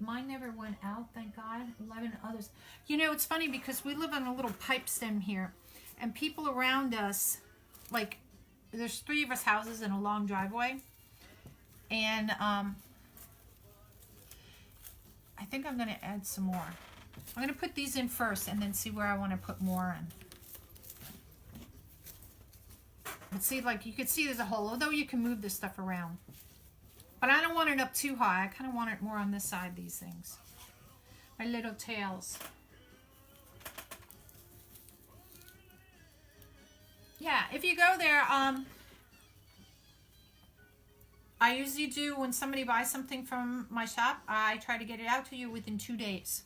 Mine never went out, thank God. 11 others. You know, it's funny because we live on a little pipe stem here, and people around us, like, there's 3 of us houses in a long driveway, and I think I'm going to add some more. I'm going to put these in first and then see where I want to put more in. But see, like, you can see there's a hole, although you can move this stuff around. But I don't want it up too high. I kind of want it more on this side, these things. My little tails. Yeah, if you go there, I usually do, when somebody buys something from my shop, I try to get it out to you within 2 days.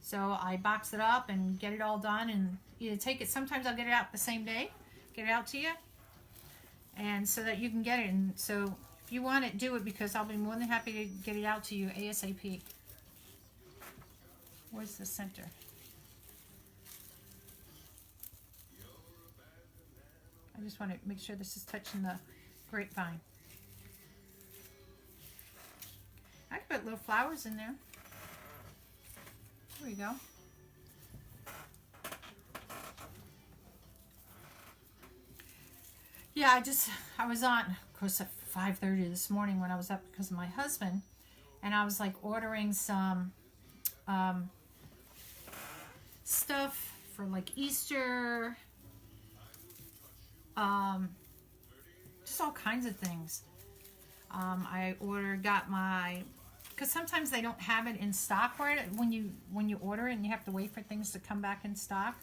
So I box it up and get it all done, and either take it, sometimes I'll get it out the same day, get it out to you, and so that you can get it. And so if you want it, do it, because I'll be more than happy to get it out to you ASAP. Where's the center? I just want to make sure this is touching the grapevine. I could put little flowers in there. There we go. Yeah, I was on, of course, at 5:30 this morning when I was up because of my husband, and I was like ordering some stuff for like Easter, just all kinds of things. I got my, because sometimes they don't have it in stock right when you order it, and you have to wait for things to come back in stock.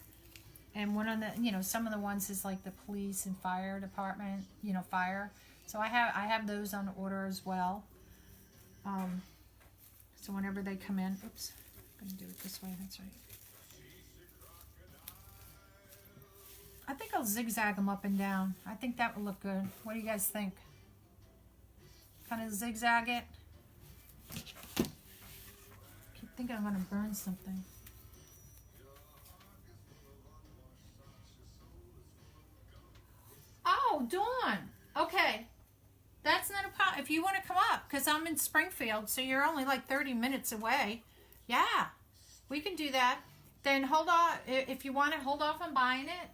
And one of the, some of the ones is like the police and fire department, fire. So I have those on order as well. So whenever they come in, oops, I'm gonna do it this way. That's right. I think I'll zigzag them up and down. I think that would look good. What do you guys think? kind of zigzag it. Keep thinking I'm going to burn something. Oh, Dawn. Okay. That's not a problem. If you want to come up, because I'm in Springfield, so you're only like 30 minutes away. Yeah, we can do that. Then hold on. If you want to, hold off on buying it.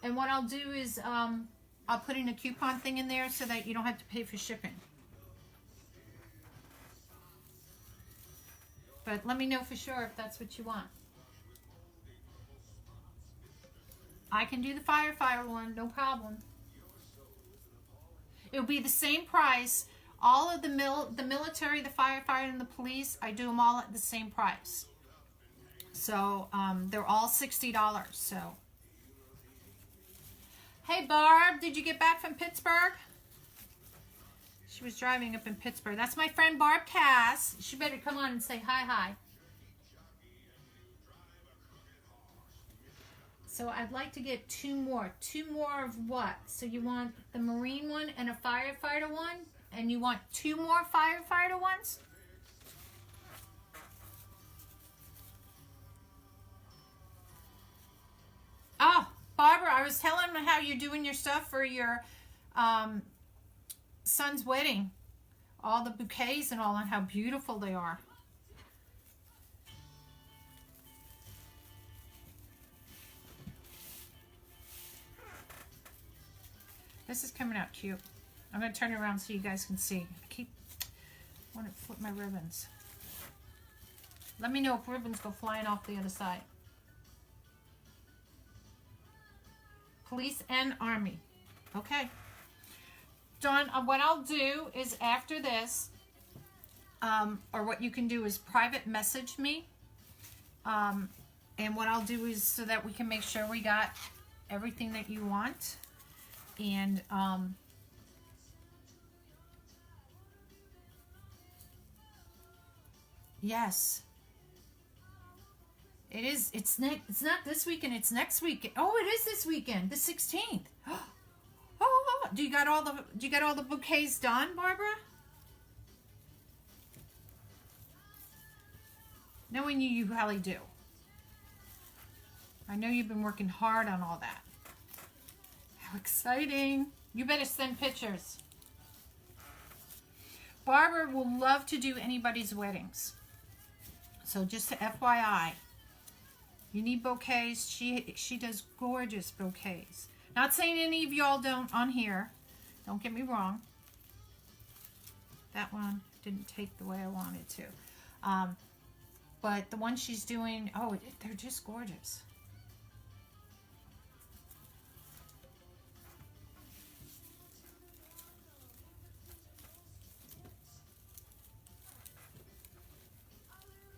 And what I'll do is I'll put in a coupon thing in there so that you don't have to pay for shipping. But let me know for sure if that's what you want. I can do the firefighter one, no problem. It'll be the same price. All of the military, the firefighter, and the police, I do them all at the same price. So they're all $60. So, hey Barb, did you get back from Pittsburgh? She was driving up in Pittsburgh. That's my friend Barb Cass. She better come on and say hi. So I'd like to get two more. Two more of what? So you want the Marine one and a firefighter one? And you want two more firefighter ones? Oh, Barbara, I was telling them how you're doing your stuff for your son's wedding. All the bouquets and all, and how beautiful they are. This is coming out cute. I'm going to turn it around so you guys can see. I want to flip my ribbons. Let me know if ribbons go flying off the other side. Police and Army. Okay. Dawn, what I'll do is after this, or what you can do is private message me. And what I'll do is so that we can make sure we got everything that you want. And yes, it is. It's not this weekend. It's next weekend. Oh, it is this weekend, the 16th. Oh, do you got all the bouquets done, Barbara? Knowing you, you probably do. I know you've been working hard on all that. How exciting. You better send pictures. Barbara will love to do anybody's weddings. So just to FYI, you need bouquets. She does gorgeous bouquets. Not saying any of y'all don't on here. Don't get me wrong. That one didn't take the way I wanted to. But the one she's doing, oh, they're just gorgeous.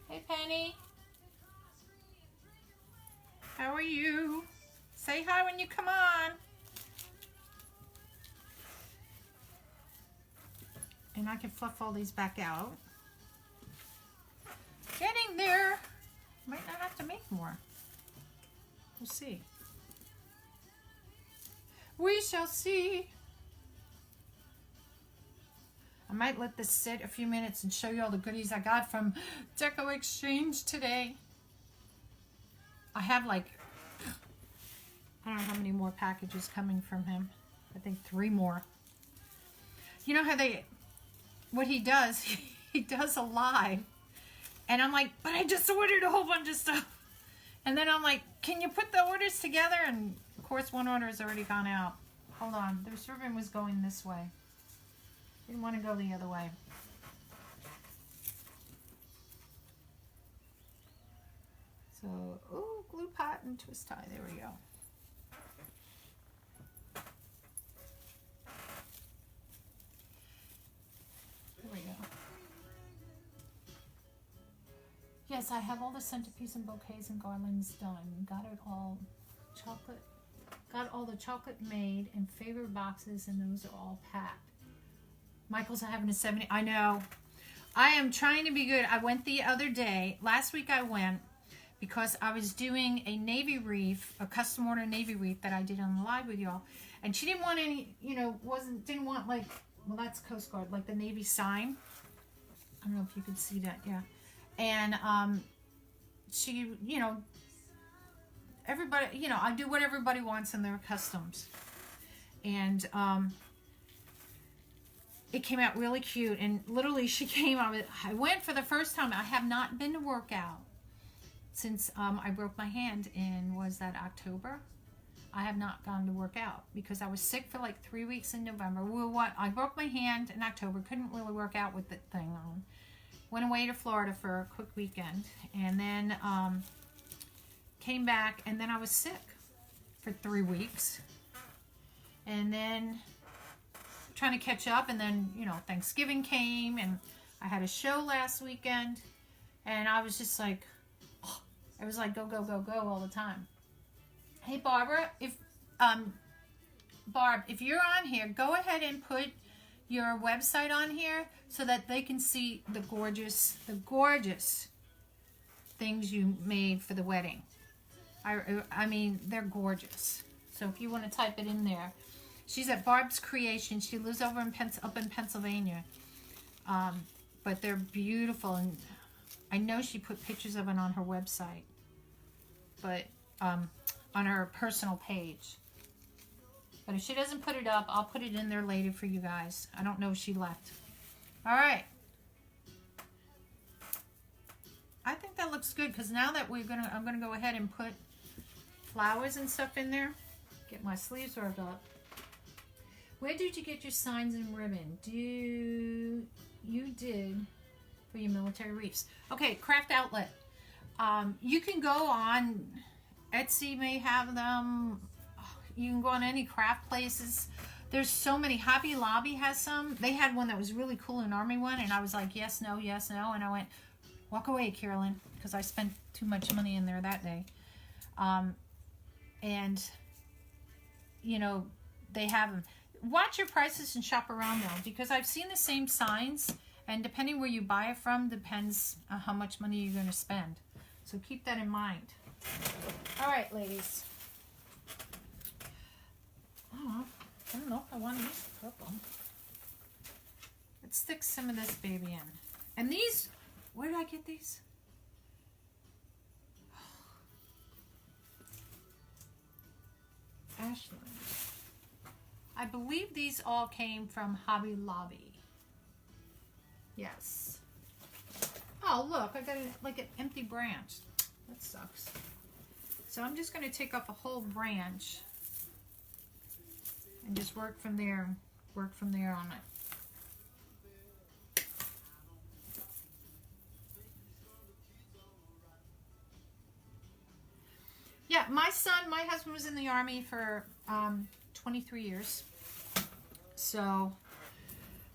Hey, Penny. How are you? Say hi when you come on. And I can fluff all these back out. Getting there. Might not have to make more. We'll see. We shall see. I might let this sit a few minutes and show you all the goodies I got from Deco Exchange today. I have like, I don't know how many more packages coming from him. I think 3 more. You know how what he does, he does a live. And I'm like, but I just ordered a whole bunch of stuff. And then I'm like, can you put the orders together? And of course, one order has already gone out. Hold on, the ribbon was going this way. Didn't want to go the other way. So, ooh, glue pot and twist tie. There we go. There we go. Yes, I have all the centerpiece and bouquets and garlands done. Got it all chocolate. Got all the chocolate made in favorite boxes, and those are all packed. Michael's having a 70. I know. I am trying to be good. I went the other day. Last week I went because I was doing a navy wreath, a custom order navy wreath that I did on the live with y'all. And she didn't want any, you know, didn't want like well, that's Coast Guard, like the Navy sign. I don't know if you could see that, yeah. And she, you know, everybody, you know, I do what everybody wants in their customs. And it came out really cute. And literally she came, I went for the first time. I have not been to work out since I broke my hand in, was that October? I have not gone to work out because I was sick for like 3 weeks in November. Well, I broke my hand in October, couldn't really work out with the thing on. Went away to Florida for a quick weekend, and then came back, and then I was sick for 3 weeks. And then trying to catch up, and then, you know, Thanksgiving came, and I had a show last weekend, and I was just like, oh, it was like go, go, go, go all the time. Hey, Barbara, Barb, if you're on here, go ahead and put your website on here so that they can see the gorgeous things you made for the wedding. I mean, they're gorgeous. So if you want to type it in there. She's at Barb's Creation. She lives over in up in Pennsylvania. But they're beautiful, and I know she put pictures of it on her website. But on her personal page. But if she doesn't put it up, I'll put it in there later for you guys. I don't know if she left. All right. I think that looks good because now that I'm gonna go ahead and put flowers and stuff in there. Get my sleeves worked up. Where did you get your signs and ribbon? You did for your military wreaths. Okay, Craft Outlet. You can go on Etsy, may have them. You can go on any craft places. There's so many. Hobby Lobby has some. They had one that was really cool, an army one, and I was like, yes, no, yes, no. And I went, walk away, Carolyn, because I spent too much money in there that day. And, you know, they have them. Watch your prices and shop around, though, because I've seen the same signs, and depending where you buy it from, depends on how much money you're going to spend. So keep that in mind. All right, ladies. I don't know if I want to use purple. Let's stick some of this baby in. And these, where did I get these? Ashland. I believe these all came from Hobby Lobby. Yes. Oh, look, I got like an empty branch. That sucks. So I'm just going to take off a whole branch and just work from there on it. Yeah, my husband was in the Army for 23 years. So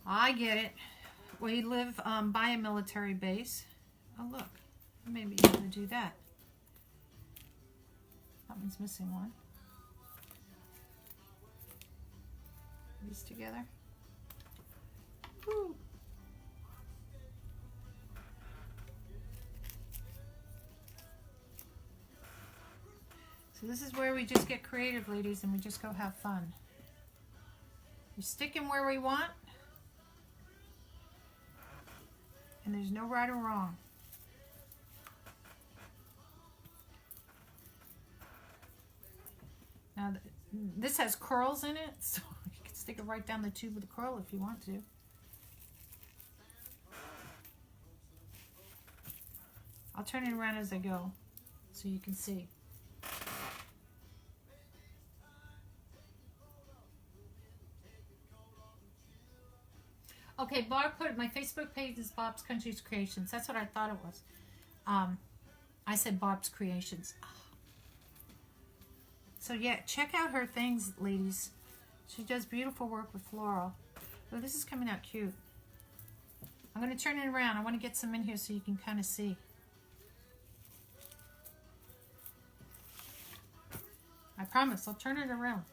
I get it. We live by a military base. Oh, look. I may be able to do that. That one's missing one. These together. Woo. So this is where we just get creative, ladies, and we just go have fun. We stick in where we want, and there's no right or wrong. Now, this has curls in it, so you can stick it right down the tube with the curl if you want to. I'll turn it around as I go so you can see. Okay, Barb put my Facebook page is Bob's Country's Creations. That's what I thought it was. I said Bob's Creations. So yeah, check out her things, ladies. She does beautiful work with floral. Oh, this is coming out cute. I'm going to turn it around. I want to get some in here so you can kind of see. I promise, I'll turn it around.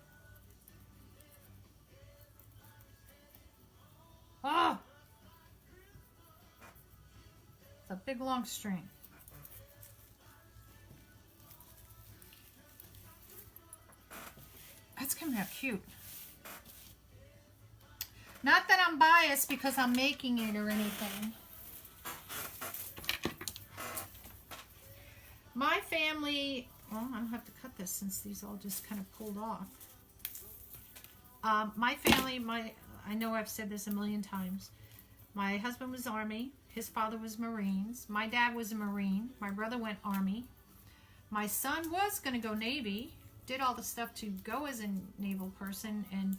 Oh! It's a big long string. That's coming out cute. Not that I'm biased because I'm making it or anything. My family, well, I don't have to cut this since these all just kind of pulled off. My family, I know I've said this a million times. My husband was Army. His father was Marines. My dad was a Marine. My brother went Army. My son was going to go Navy. Did all the stuff to go as a naval person. And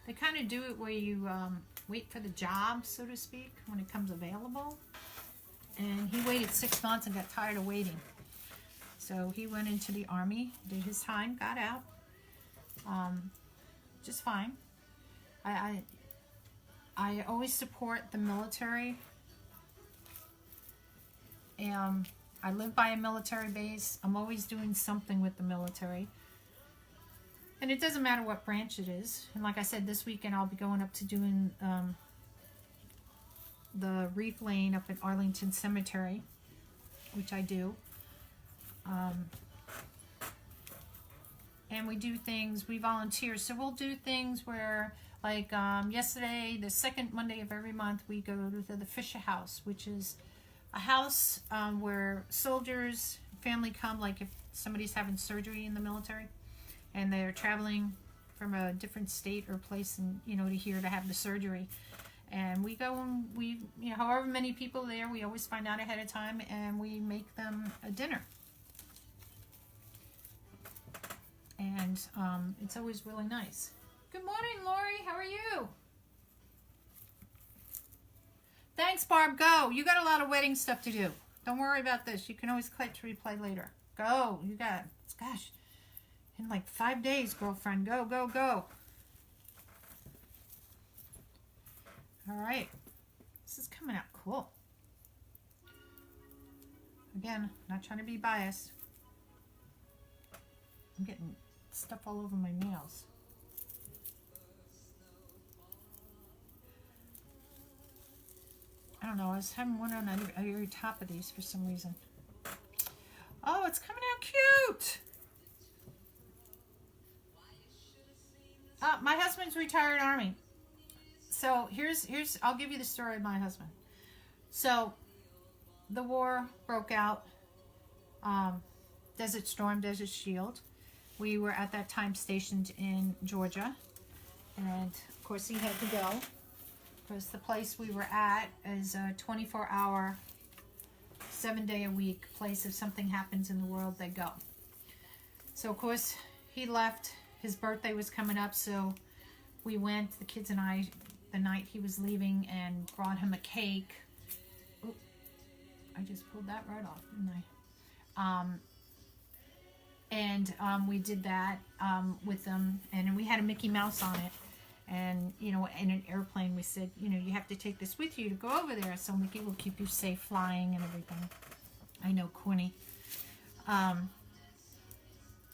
they kind of do it where you wait for the job, so to speak, when it comes available. And he waited 6 months and got tired of waiting. So he went into the Army, did his time, got out. Just fine. I always support the military. I live by a military base. I'm always doing something with the military. And it doesn't matter what branch it is. And like I said, this weekend I'll be going up to doing the wreath laying up at Arlington Cemetery, which I do. And we do things, we volunteer. So we'll do things where, like yesterday, the second Monday of every month, we go to the Fisher House, which is a house where soldiers, family come, like if somebody's having surgery in the military and they're traveling from a different state or place and, you know, to here to have the surgery. And we go and we, you know, however many people there, we always find out ahead of time and we make them a dinner. And it's always really nice. Good morning, Lori. How are you? Thanks, Barb. Go. You got a lot of wedding stuff to do. Don't worry about this. You can always click to replay later. Go. You got, gosh, in like 5 days, girlfriend. Go, go, go. All right. This is coming out cool. Again, not trying to be biased. I'm getting stuff all over my nails. I don't know, I was having one on the very top of these for some reason. Oh, it's coming out cute! My husband's retired Army. So here's I'll give you the story of my husband. So the war broke out. Desert Storm, Desert Shield. We were at that time stationed in Georgia. And of course he had to go. Because the place we were at is a 24-hour, 7-day-a-week place. If something happens in the world, they go. So, of course, he left. His birthday was coming up, so we went, the kids and I, the night he was leaving, and brought him a cake. Oop, I just pulled that right off, didn't I? We did that with them, and we had a Mickey Mouse on it. And, you know, in an airplane, we said, you know, you have to take this with you to go over there so Mickey will keep you safe flying and everything. I know, Quinny.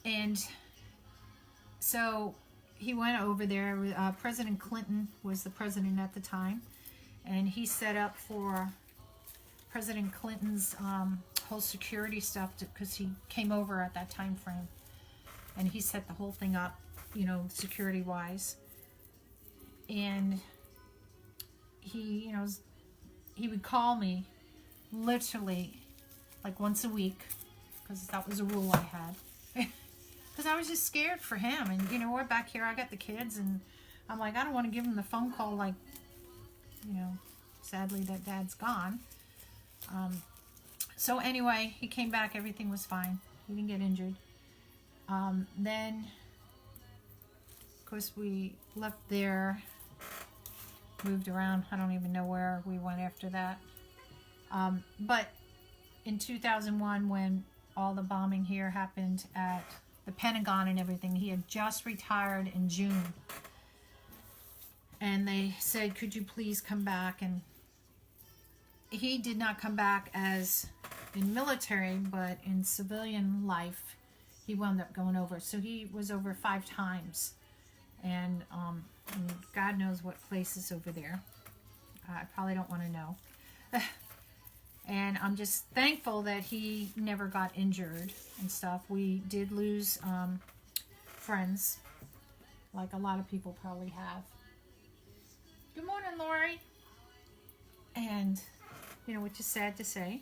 And so he went over there. President Clinton was the president at the time. And he set up for President Clinton's whole security stuff because he came over at that time frame. And he set the whole thing up, you know, security-wise. And he, you know, he would call me literally like once a week because that was a rule I had. Because I was just scared for him. And, you know, we're back here. I got the kids. And I'm like, I don't want to give him the phone call like, you know, sadly that Dad's gone. So anyway, he came back. Everything was fine. He didn't get injured. Then, of course, we left there. Moved around. I don't even know where we went after that. But in 2001, when all the bombing here happened at the Pentagon and everything, he had just retired in June. And they said, could you please come back? And he did not come back as in military, but in civilian life, he wound up going over. So he was over 5 times. And God knows what places over there. I probably don't want to know. And I'm just thankful that he never got injured and stuff. We did lose friends, like a lot of people probably have. Good morning, Lori. And, you know, which is sad to say,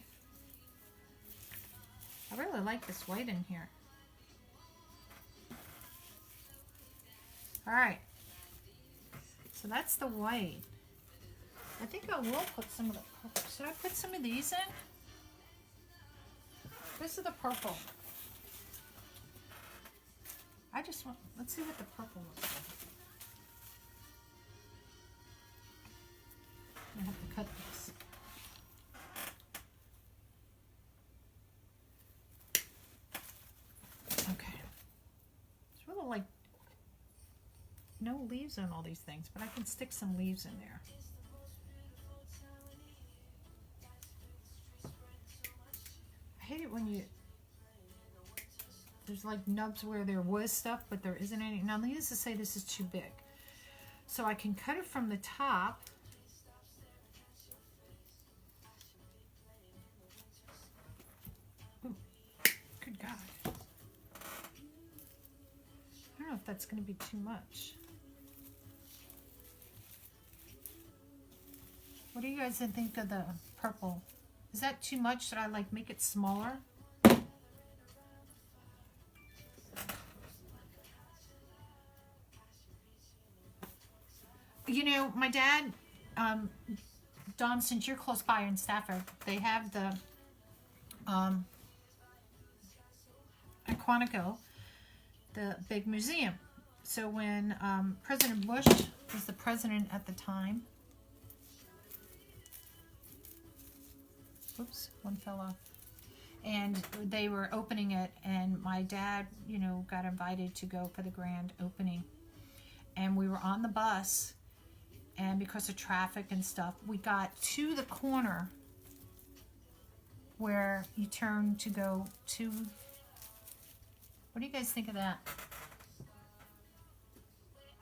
I really like this white in here. All right. So that's the white. I think I will put some of the purple. Should I put some of these in? This is the purple. I just want, let's see what the purple looks like. I have to cut this. Okay. It's really like no leaves on all these things, but I can stick some leaves in there. I hate it when there's like nubs where there was stuff, but there isn't any. Now, needless to say, this is too big. So I can cut it from the top. Ooh, good God. I don't know if that's going to be too much. What do you guys think of the purple? Is that too much? Should I like make it smaller? You know, my dad, Dawn, since you're close by in Stafford, they have the at Quantico, the big museum. So when President Bush was the president at the time, oops, one fell off. And they were opening it, and my dad, you know, got invited to go for the grand opening. And we were on the bus, and because of traffic and stuff, we got to the corner where you turn to go to, what do you guys think of that?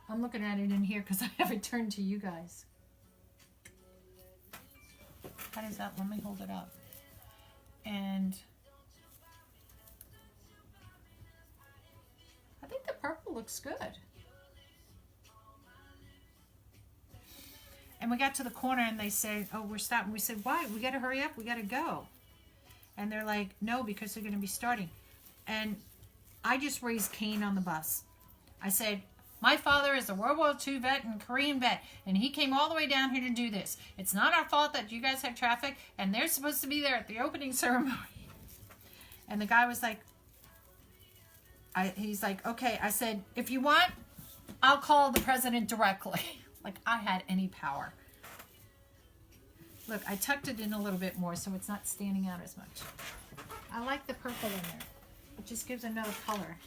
I'm looking at it in here because I haven't turned to you guys. How does that? Let me hold it up. And I think the purple looks good. And we got to the corner and they said, oh, we're stopping. We said, why? We got to hurry up. We got to go. And they're like, no, because they're going to be starting. And I just raised Cain on the bus. I said, my father is a World War II vet and Korean vet, and he came all the way down here to do this. It's not our fault that you guys have traffic, and they're supposed to be there at the opening ceremony. And the guy was like, he's like, okay. I said, if you want, I'll call the president directly. Like I had any power. Look, I tucked it in a little bit more so it's not standing out as much. I like the purple in there. It just gives another color.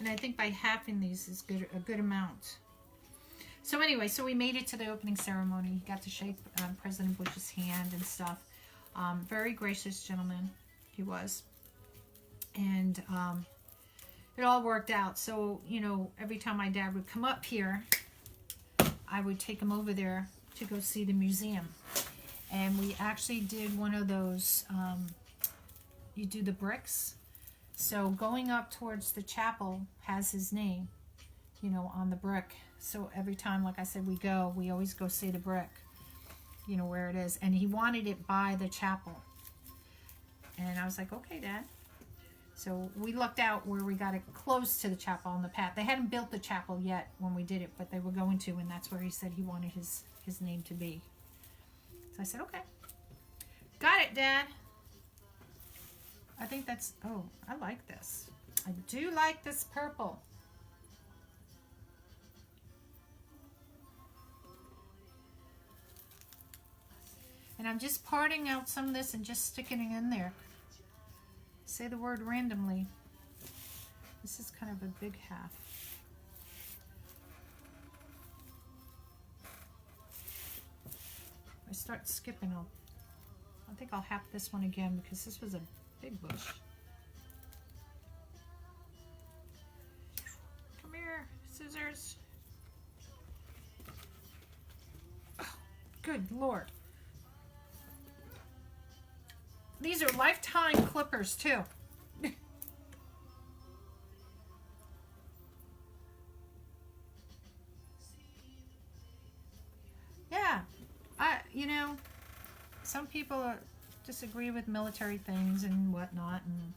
And I think by halving these is a good amount. So anyway, so we made it to the opening ceremony. Got to shake President Bush's hand and stuff. Very gracious gentleman he was. And it all worked out. So, you know, every time my dad would come up here, I would take him over there to go see the museum. And we actually did one of those, you do the bricks. So going up towards the chapel has his name, you know, on the brick. So every time, like I said, we always go see the brick, you know, where it is. And he wanted it by the chapel. And I was like, okay, Dad. So we looked out where we got it close to the chapel on the path. They hadn't built the chapel yet when we did it, but they were going to, and that's where he said he wanted his name to be. So I said, okay. Got it, Dad. I think that's, oh, I like this. I do like this purple. And I'm just parting out some of this and just sticking it in there. Say the word randomly. This is kind of a big half. If I start skipping, I think I'll half this one again because this was a big bush. Come here, scissors. Oh, good Lord. These are lifetime clippers too. you know, some people disagree with military things and whatnot, and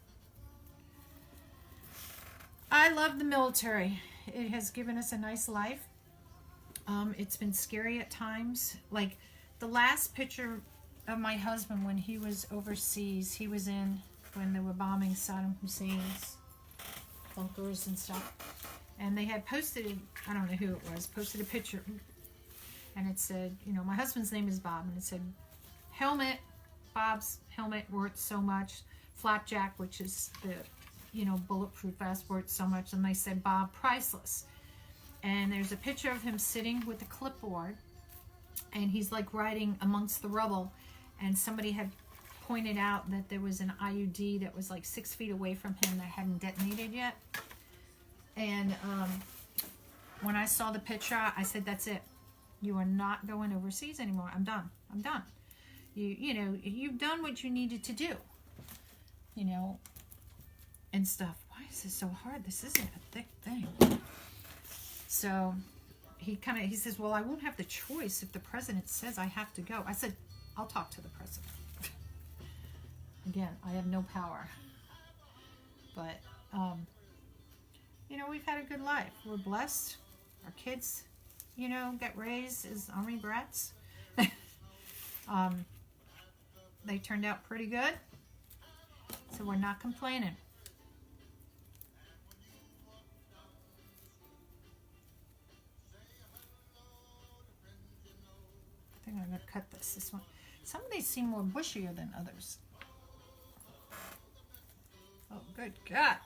I love the military. It has given us a nice life. It's been scary at times. Like the last picture of my husband when he was overseas, he was in when they were bombing Saddam Hussein's bunkers and stuff. And they had posted, I don't know who it was, posted a picture. And it said, you know, my husband's name is Bob. And it said, helmet, Bob's helmet worth so much. Flapjack, which is the, you know, bulletproof vest worth so much. And they said, Bob, priceless. And there's a picture of him sitting with a clipboard. And he's like riding amongst the rubble. And somebody had pointed out that there was an IUD that was like 6 feet away from him that hadn't detonated yet. And when I saw the picture, I said, that's it. You are not going overseas anymore. I'm done. I'm done. You know, you've done what you needed to do. You know, and stuff. Why is this so hard? This isn't a thick thing. So he says, well, I won't have the choice if the president says I have to go. I said, I'll talk to the president. Again, I have no power. But, you know, we've had a good life. We're blessed. Our kids, you know, get raised as Army brats. They turned out pretty good. So we're not complaining. I think I'm going to cut this one. Some of these seem more bushier than others. Oh, good God.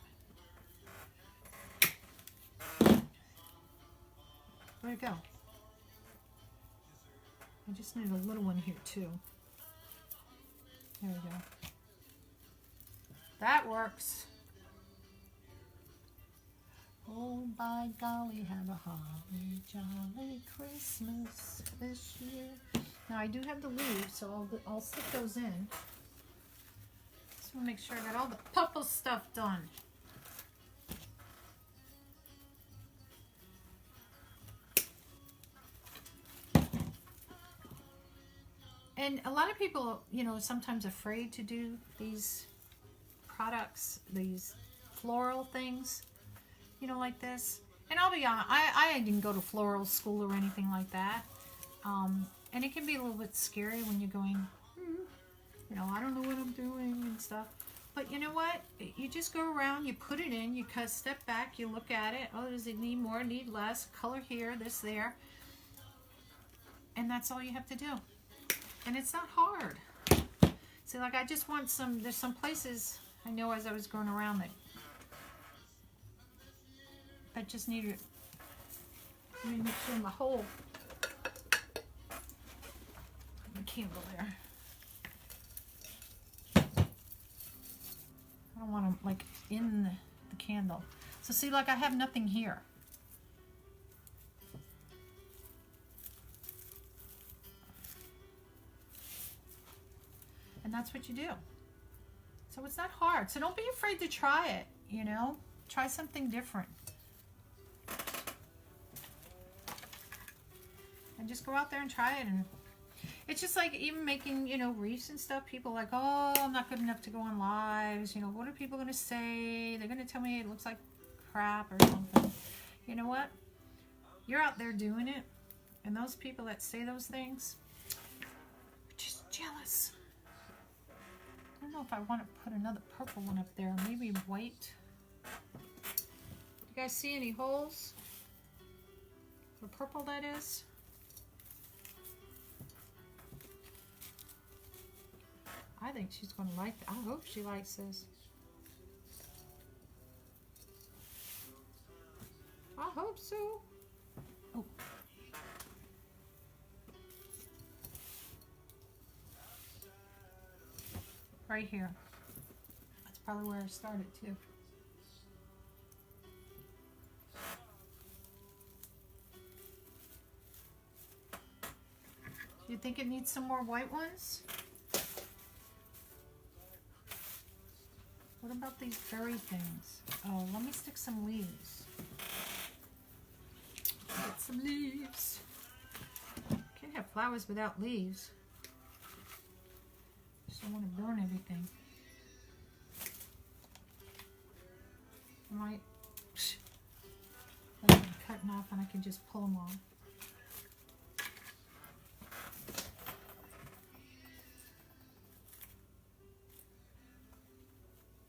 Where'd it go? I just need a little one here, too. There we go. That works. Oh, by golly, have a holly jolly Christmas this year. Now, I do have the leaves, so I'll stick those in. Just want to make sure I got all the purple stuff done. And a lot of people, you know, sometimes afraid to do these products, these floral things, you know, like this. And I'll be honest, I didn't go to floral school or anything like that. And it can be a little bit scary when you're going, you know, I don't know what I'm doing and stuff. But you know what? You just go around, you put it in, you step back, you look at it. Oh, does it need more, need less? Color here, this, there. And that's all you have to do. And it's not hard. See, like I just want there's some places I know as I was going around that just needed, let me make sure my whole candle there. I don't want them like in the candle. So see, like I have nothing here. And that's what you do. So it's not hard. So don't be afraid to try it, you know? Try something different. And just go out there and try it. And it's just like even making, you know, wreaths and stuff. People are like, oh, I'm not good enough to go on lives. You know, what are people going to say? They're going to tell me it looks like crap or something. You know what? You're out there doing it. And those people that say those things are just jealous. I don't know if I want to put another purple one up there. Maybe white. You guys see any holes? For purple, that is. I think she's going to like that. I hope she likes this. I hope so. Oh. Right here. That's probably where I started too. Do you think it needs some more white ones? What about these berry things? Oh, let me stick some leaves. Get some leaves. Can't have flowers without leaves. don't want to burn everything. I might let them cutting off and I can just pull them off.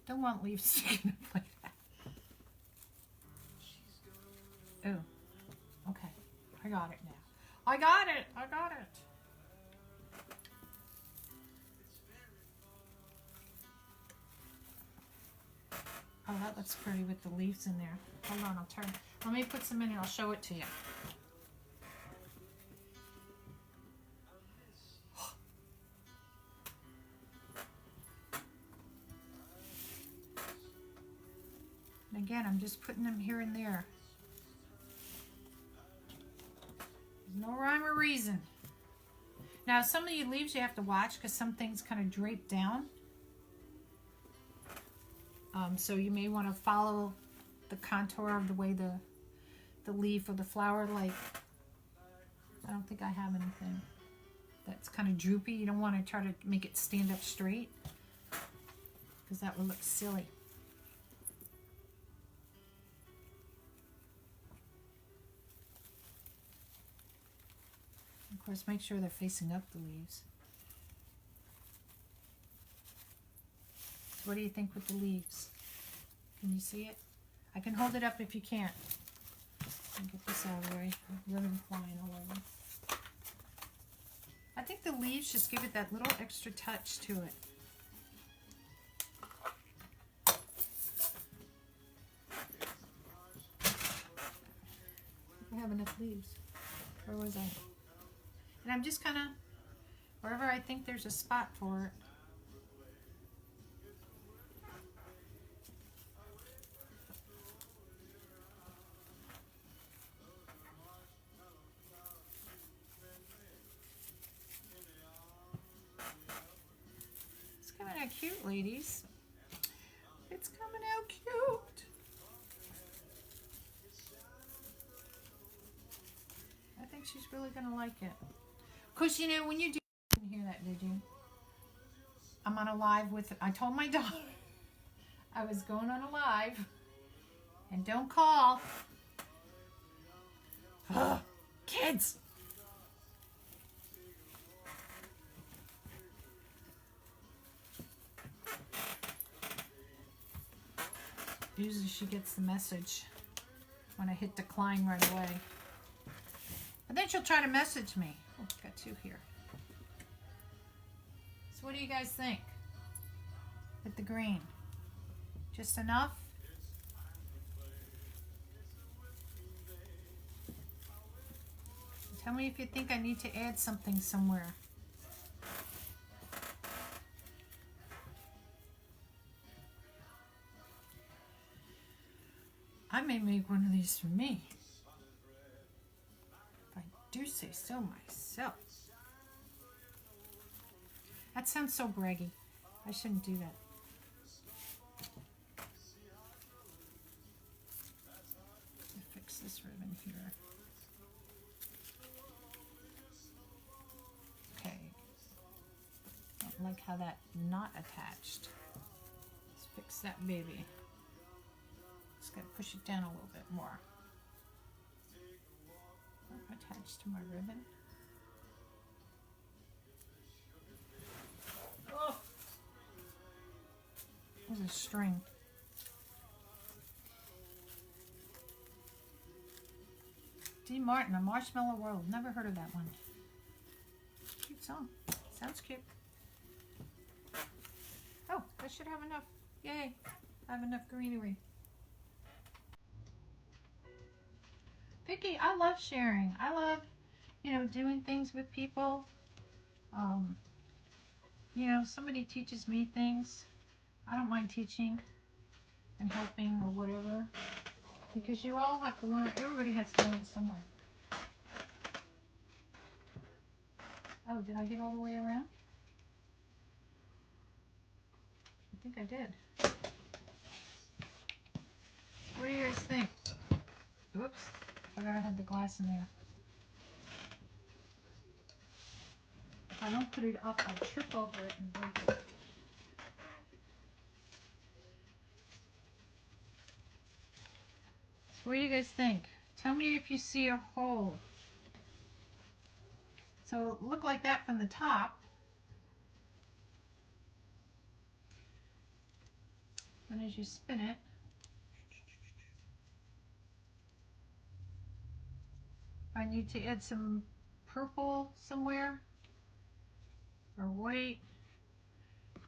Don't want leaves sticking up like that. Oh, okay. I got it now. I got it. I got it. Oh, that looks pretty with the leaves in there. Hold on, I'll turn. Let me put some in and I'll show it to you. And again, I'm just putting them here and there. There's no rhyme or reason. Now, some of the leaves you have to watch because some things kind of drape down. So you may want to follow the contour of the way the leaf or the flower, like, I don't think I have anything that's kind of droopy. You don't want to try to make it stand up straight because that would look silly. Of course, make sure they're facing up, the leaves. So what do you think with the leaves? Can you see it? I can hold it up if you can't. I'll get this out of the way. Ribbon flying all over. I think the leaves just give it that little extra touch to it. I have enough leaves. Where was I? And I'm just kind of, wherever I think there's a spot for it. It's coming out cute, ladies. It's coming out cute. I think she's really going to like it. Because, you know, when you do, you didn't hear that, did you? I'm on a live with, I told my daughter I was going on a live. And don't call. Ugh, kids. Usually she gets the message when I hit decline right away. But then she'll try to message me. Oh, got two here. So what do you guys think with the green? Just enough? Tell me if you think I need to add something somewhere. I may make one of these for me. If I do say so myself. That sounds so braggy. I shouldn't do that. Fix this ribbon here. Okay. Don't like how that not attached. Let's fix that baby. Just gotta push it down a little bit more. Attached to my ribbon. Oh, there's a string. D. Martin, A Marshmallow World. Never heard of that one. Cute song. Sounds cute. Oh, I should have enough. Yay. I have enough greenery. Vicky, I love sharing. I love, you know, doing things with people. You know, somebody teaches me things. I don't mind teaching and helping or whatever. Because you all have to learn. Everybody has to learn somewhere. Oh, did I get all the way around? I think I did. What do you guys think? Oops. I forgot I had the glass in there. If I don't put it up, I'll trip over it and break it. What do you guys think? Tell me if you see a hole. So it looked like that from the top. And as you spin it, I need to add some purple somewhere or white.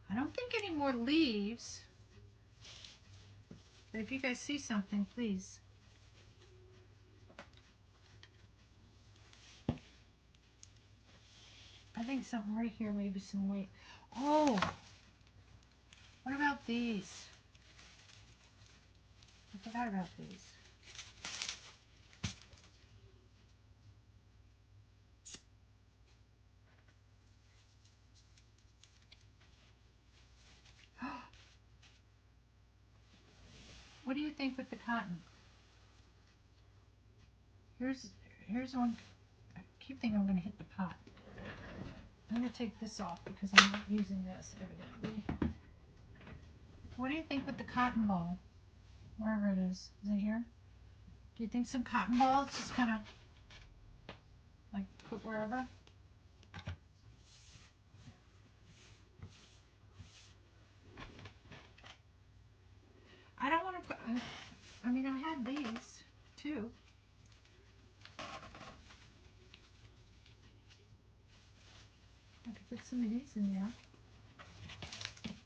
I don't think any more leaves. But if you guys see something, please. I think something right here, maybe some white. Oh, what about these? I forgot about these. What do you think with the cotton? Here's one. I keep thinking I'm going to hit the pot. I'm going to take this off because I'm not using this evidently. What do you think with the cotton ball? Wherever it is. Is it here? Do you think some cotton balls just kind of like put wherever? I don't want to put, I mean, I had these too. I could put some of these in there.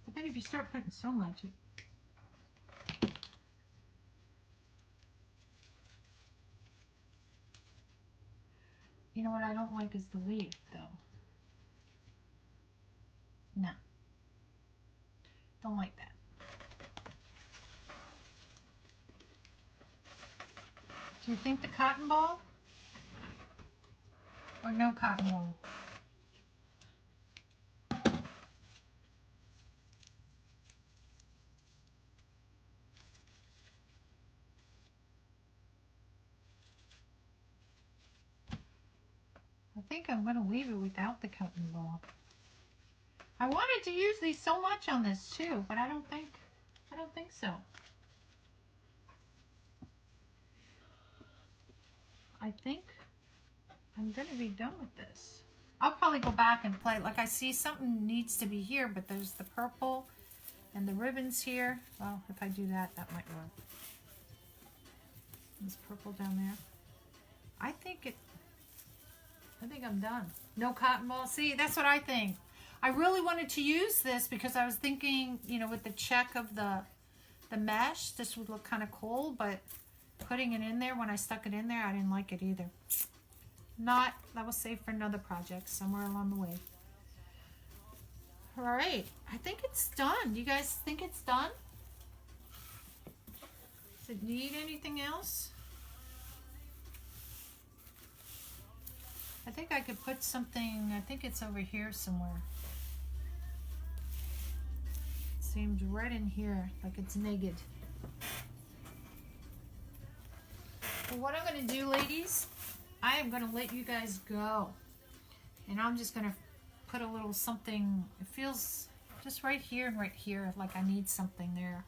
But then if you start putting so much, you know what I don't like is the leaf though. No. Don't like that. Do you think the cotton ball? Or no cotton ball? I think I'm going to leave it without the cotton ball. I wanted to use these so much on this too, but I don't think so. I think I'm going to be done with this. I'll probably go back and play. Like I see something needs to be here, but there's the purple and the ribbons here. Well, if I do that, that might work. There's purple down there. I think I'm done. No cotton ball. See, that's what I think. I really wanted to use this because I was thinking, you know, with the check of the mesh, this would look kind of cool, but putting it in there, when I stuck it in there, I didn't like it either. That was saved for another project somewhere along the way. All right, I think it's done. You guys think it's done? Does it need anything else? I think I could put something, I think it's over here somewhere. It seems right in here, like it's naked. Well, what I'm going to do, ladies, I am going to let you guys go. And I'm just going to put a little something, it feels just right here and right here, like I need something there.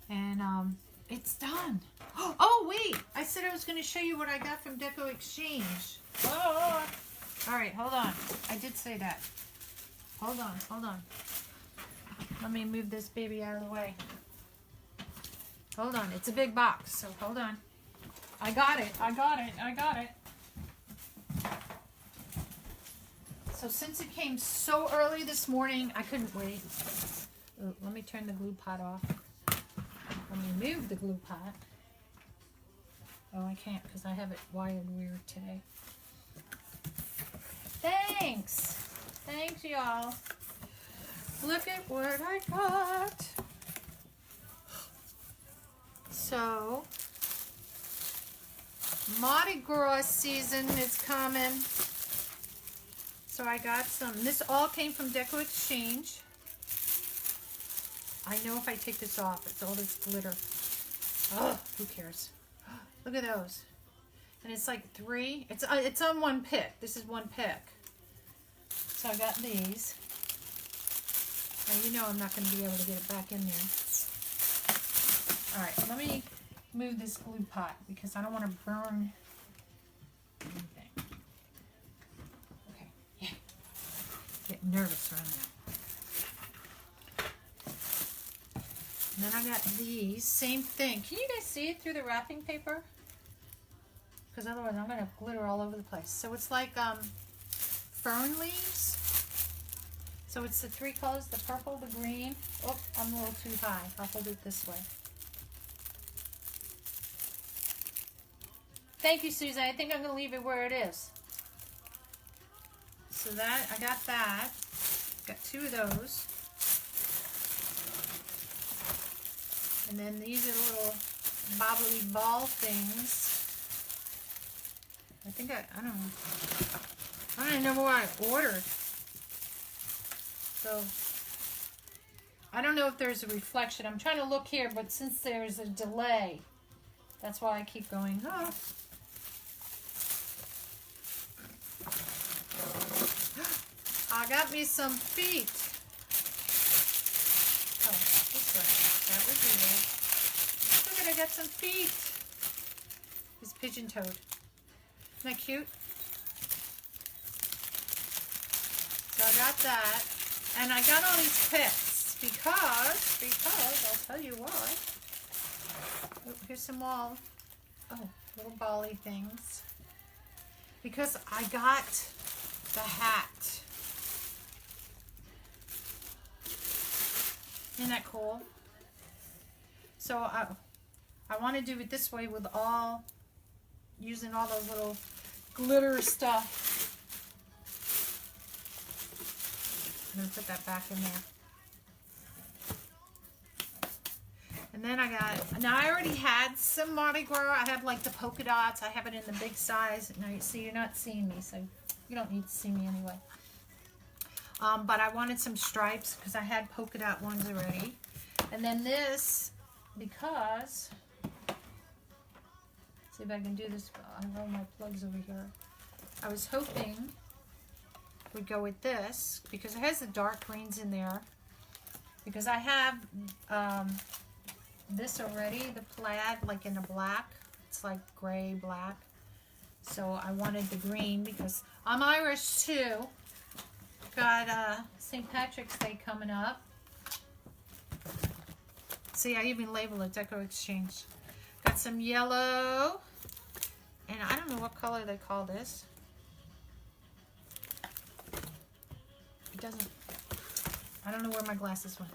And it's done. Oh, wait, I said I was going to show you what I got from Deco Exchange. Oh. All right, hold on. I did say that. Hold on. Let me move this baby out of the way. Hold on, it's a big box, so hold on. I got it. So since it came so early this morning, I couldn't wait. Ooh, let me turn the glue pot off. Let me move the glue pot. Oh, I can't because I have it wired weird today. Thanks, y'all. Look at what I got. So, Mardi Gras season is coming. So I got some. This all came from Deco Exchange. I know if I take this off, it's all this glitter. Oh, who cares? Look at those. And it's like 3. It's on one pick. This is one pick. So I got these. Now you know I'm not going to be able to get it back in there. All right, let me move this glue pot because I don't want to burn anything. Okay, yeah. Getting nervous around that. And then I got these, same thing. Can you guys see it through the wrapping paper? Because otherwise I'm going to have glitter all over the place. So it's like fern leaves. So it's the 3 colors, the purple, the green. Oh, I'm a little too high. I'll hold it this way. Thank you, Susan. I think I'm going to leave it where it is. So that, I got that. Got 2 of those. And then these are little bobbly ball things. I think I don't know. I don't even know what I ordered. So, I don't know if there's a reflection. I'm trying to look here, but since there's a delay, that's why I keep going, oh. I got me some feet. Oh, this way. That would be it. Look at, I got some feet. He's pigeon-toed. Isn't that cute? So I got that. And I got all these picks because I'll tell you why. Oh, here's some more. Oh, little bally things. Because I got the hat. Isn't that cool? So I want to do it this way with all, using all those little glitter stuff. I'm going to put that back in there. And then I got, now I already had some Mardi Gras. I have like the polka dots. I have it in the big size. Now you see, you're not seeing me, so you don't need to see me anyway. But I wanted some stripes because I had polka dot ones already. And then this, because, see if I can do this. I have all my plugs over here. I was hoping would go with this because it has the dark greens in there. Because I have this already, the plaid, like in a black. It's like gray, black. So I wanted the green because I'm Irish too. Got St. Patrick's Day coming up. See, I even label it Deco Exchange. Got some yellow. And I don't know what color they call this. It doesn't, I don't know where my glasses went.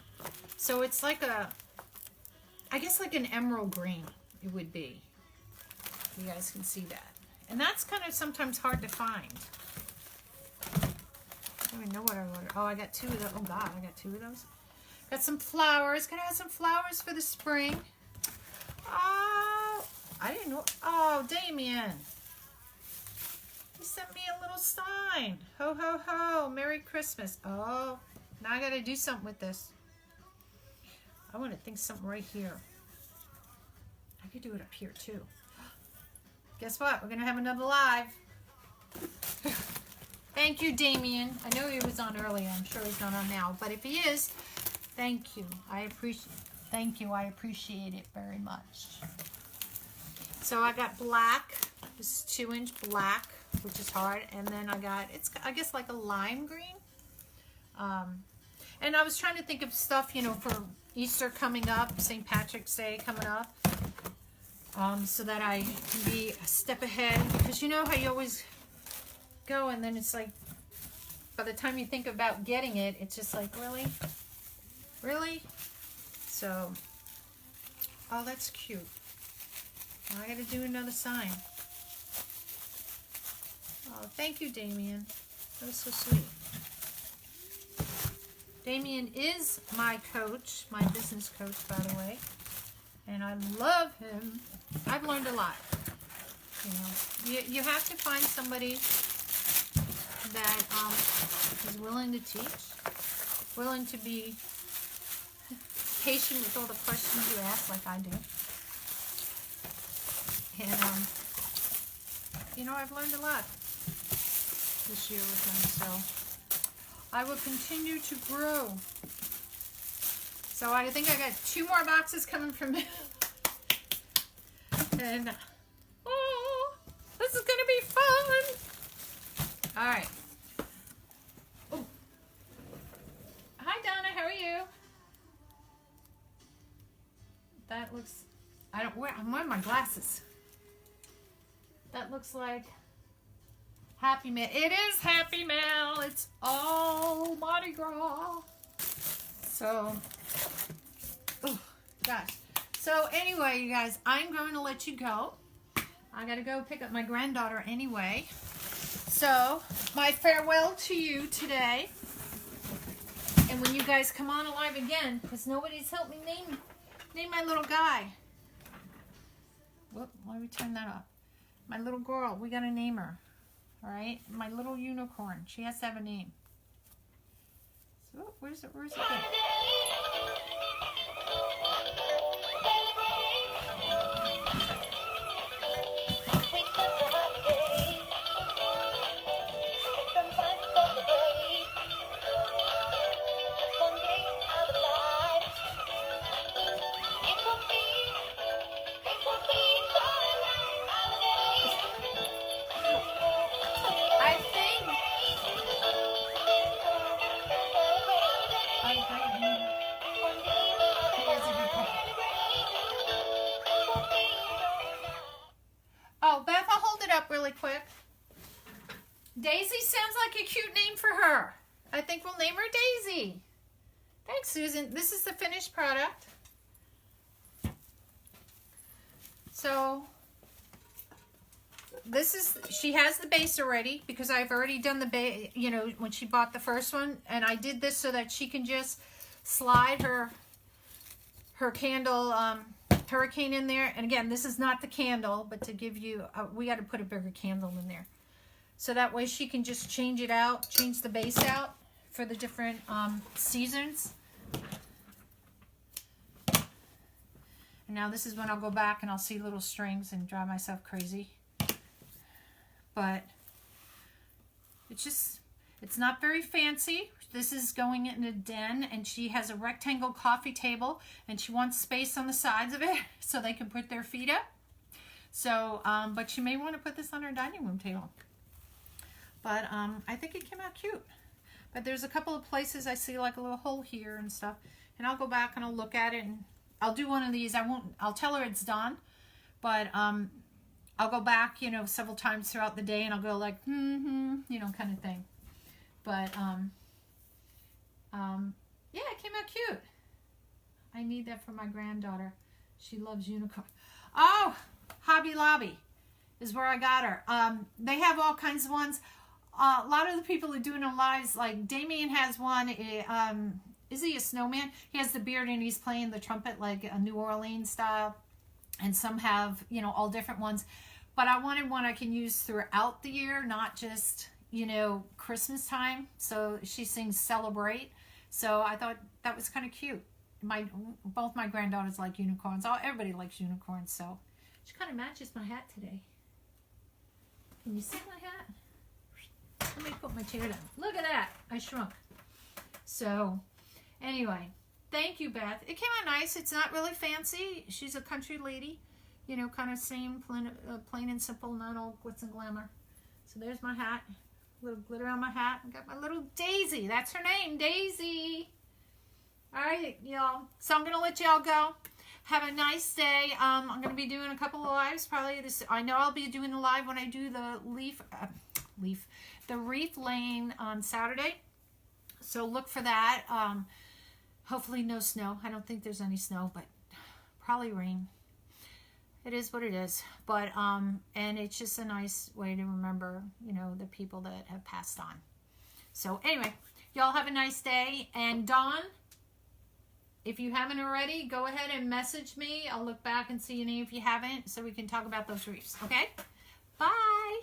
So it's like a, I guess like an emerald green it would be. You guys can see that. And that's kind of sometimes hard to find. I don't even know what I ordered. Oh, I got 2 of those. Oh God, I got 2 of those. Got some flowers. Gonna have some flowers for the spring. Oh, I didn't know. Oh, Damien. He sent me a little sign. Ho, ho, ho. Merry Christmas. Oh, now I gotta do something with this. I want to think something right here. I could do it up here too. Guess what? We're gonna have another live. Thank you, Damien. I know he was on earlier. I'm sure he's not on now. But if he is, thank you. I appreciate it very much. So I got black. This is 2-inch black, which is hard. And then I got, it's I guess like a lime green. And I was trying to think of stuff, you know, for Easter coming up, St. Patrick's Day coming up. So that I can be a step ahead. Because you know how you always go and then it's like, by the time you think about getting it, it's just like, really? Really? So, oh, that's cute. Now I gotta do another sign. Oh, thank you, Damien. That was so sweet. Damien is my coach, my business coach, by the way. And I love him. I've learned a lot. You know, you have to find somebody that is willing to teach, willing to be patient with all the questions you ask, like I do. And, you know, I've learned a lot this year with him, so I will continue to grow. So I think I got 2 more boxes coming from him. then, oh, this is gonna be fun. All right. Oh. Hi, Donna. How are you? That looks. I'm wearing my glasses. That looks like Happy Mail. It is Happy Mail. It's all Mardi Gras. So, oh gosh. So anyway, you guys, I'm going to let you go. I got to go pick up my granddaughter anyway. So, my farewell to you today. And when you guys come on live again, because nobody's helped me name my little guy. Whoop, let me turn that off. My little girl, we got to name her. All right? My little unicorn. She has to have a name. So, where's it? Where's it? Quick. Daisy sounds like a cute name for her. I think we'll name her Daisy. Thanks, Susan. This is the finished product. So this is, she has the base already because I've already done the base, you know, when she bought the first one, and I did this so that she can just slide her candle hurricane in there. And again, this is not the candle, but to give you we got to put a bigger candle in there so that way she can just change it out, change the base out for the different seasons. And now this is when I'll go back and I'll see little strings and drive myself crazy, but it's not very fancy. This is going in a den, and she has a rectangle coffee table, and she wants space on the sides of it so they can put their feet up. So, but she may want to put this on her dining room table. But I think it came out cute. But there's a couple of places I see like a little hole here and stuff, and I'll go back and I'll look at it, and I'll do one of these. I'll tell her it's done, but I'll go back, you know, several times throughout the day, and I'll go like, you know, kind of thing. But yeah, it came out cute. I need that for my granddaughter. She loves unicorn. Oh, Hobby Lobby is where I got her. They have all kinds of ones. A lot of the people are doing them lives. Like Damien has one. Is he a snowman? He has the beard and he's playing the trumpet like a New Orleans style. And some have, you know, all different ones. But I wanted one I can use throughout the year, not just, you know, Christmas time. So she sings Celebrate. So I thought that was kind of cute. Both my granddaughters like unicorns. Everybody likes unicorns. So she kind of matches my hat today. Can you see my hat? Let me put my chair down. Look at that. I shrunk. So anyway, thank you, Beth. It came out nice. It's not really fancy. She's a country lady. You know, kind of same, plain and simple, not all glitz and glamour. So there's my hat. A little glitter on my hat. I got my little Daisy. That's her name, Daisy. All right, y'all. So I'm going to let y'all go. Have a nice day. I'm going to be doing a couple of lives. Probably this. I know I'll be doing the live when I do the the wreath laying on Saturday. So look for that. Hopefully no snow. I don't think there's any snow, but probably rain. It is what it is. But and it's just a nice way to remember, you know, the people that have passed on. So anyway, y'all have a nice day. And Dawn, if you haven't already, go ahead and message me. I'll look back and see your name if you haven't, so we can talk about those wreaths. Okay? Bye.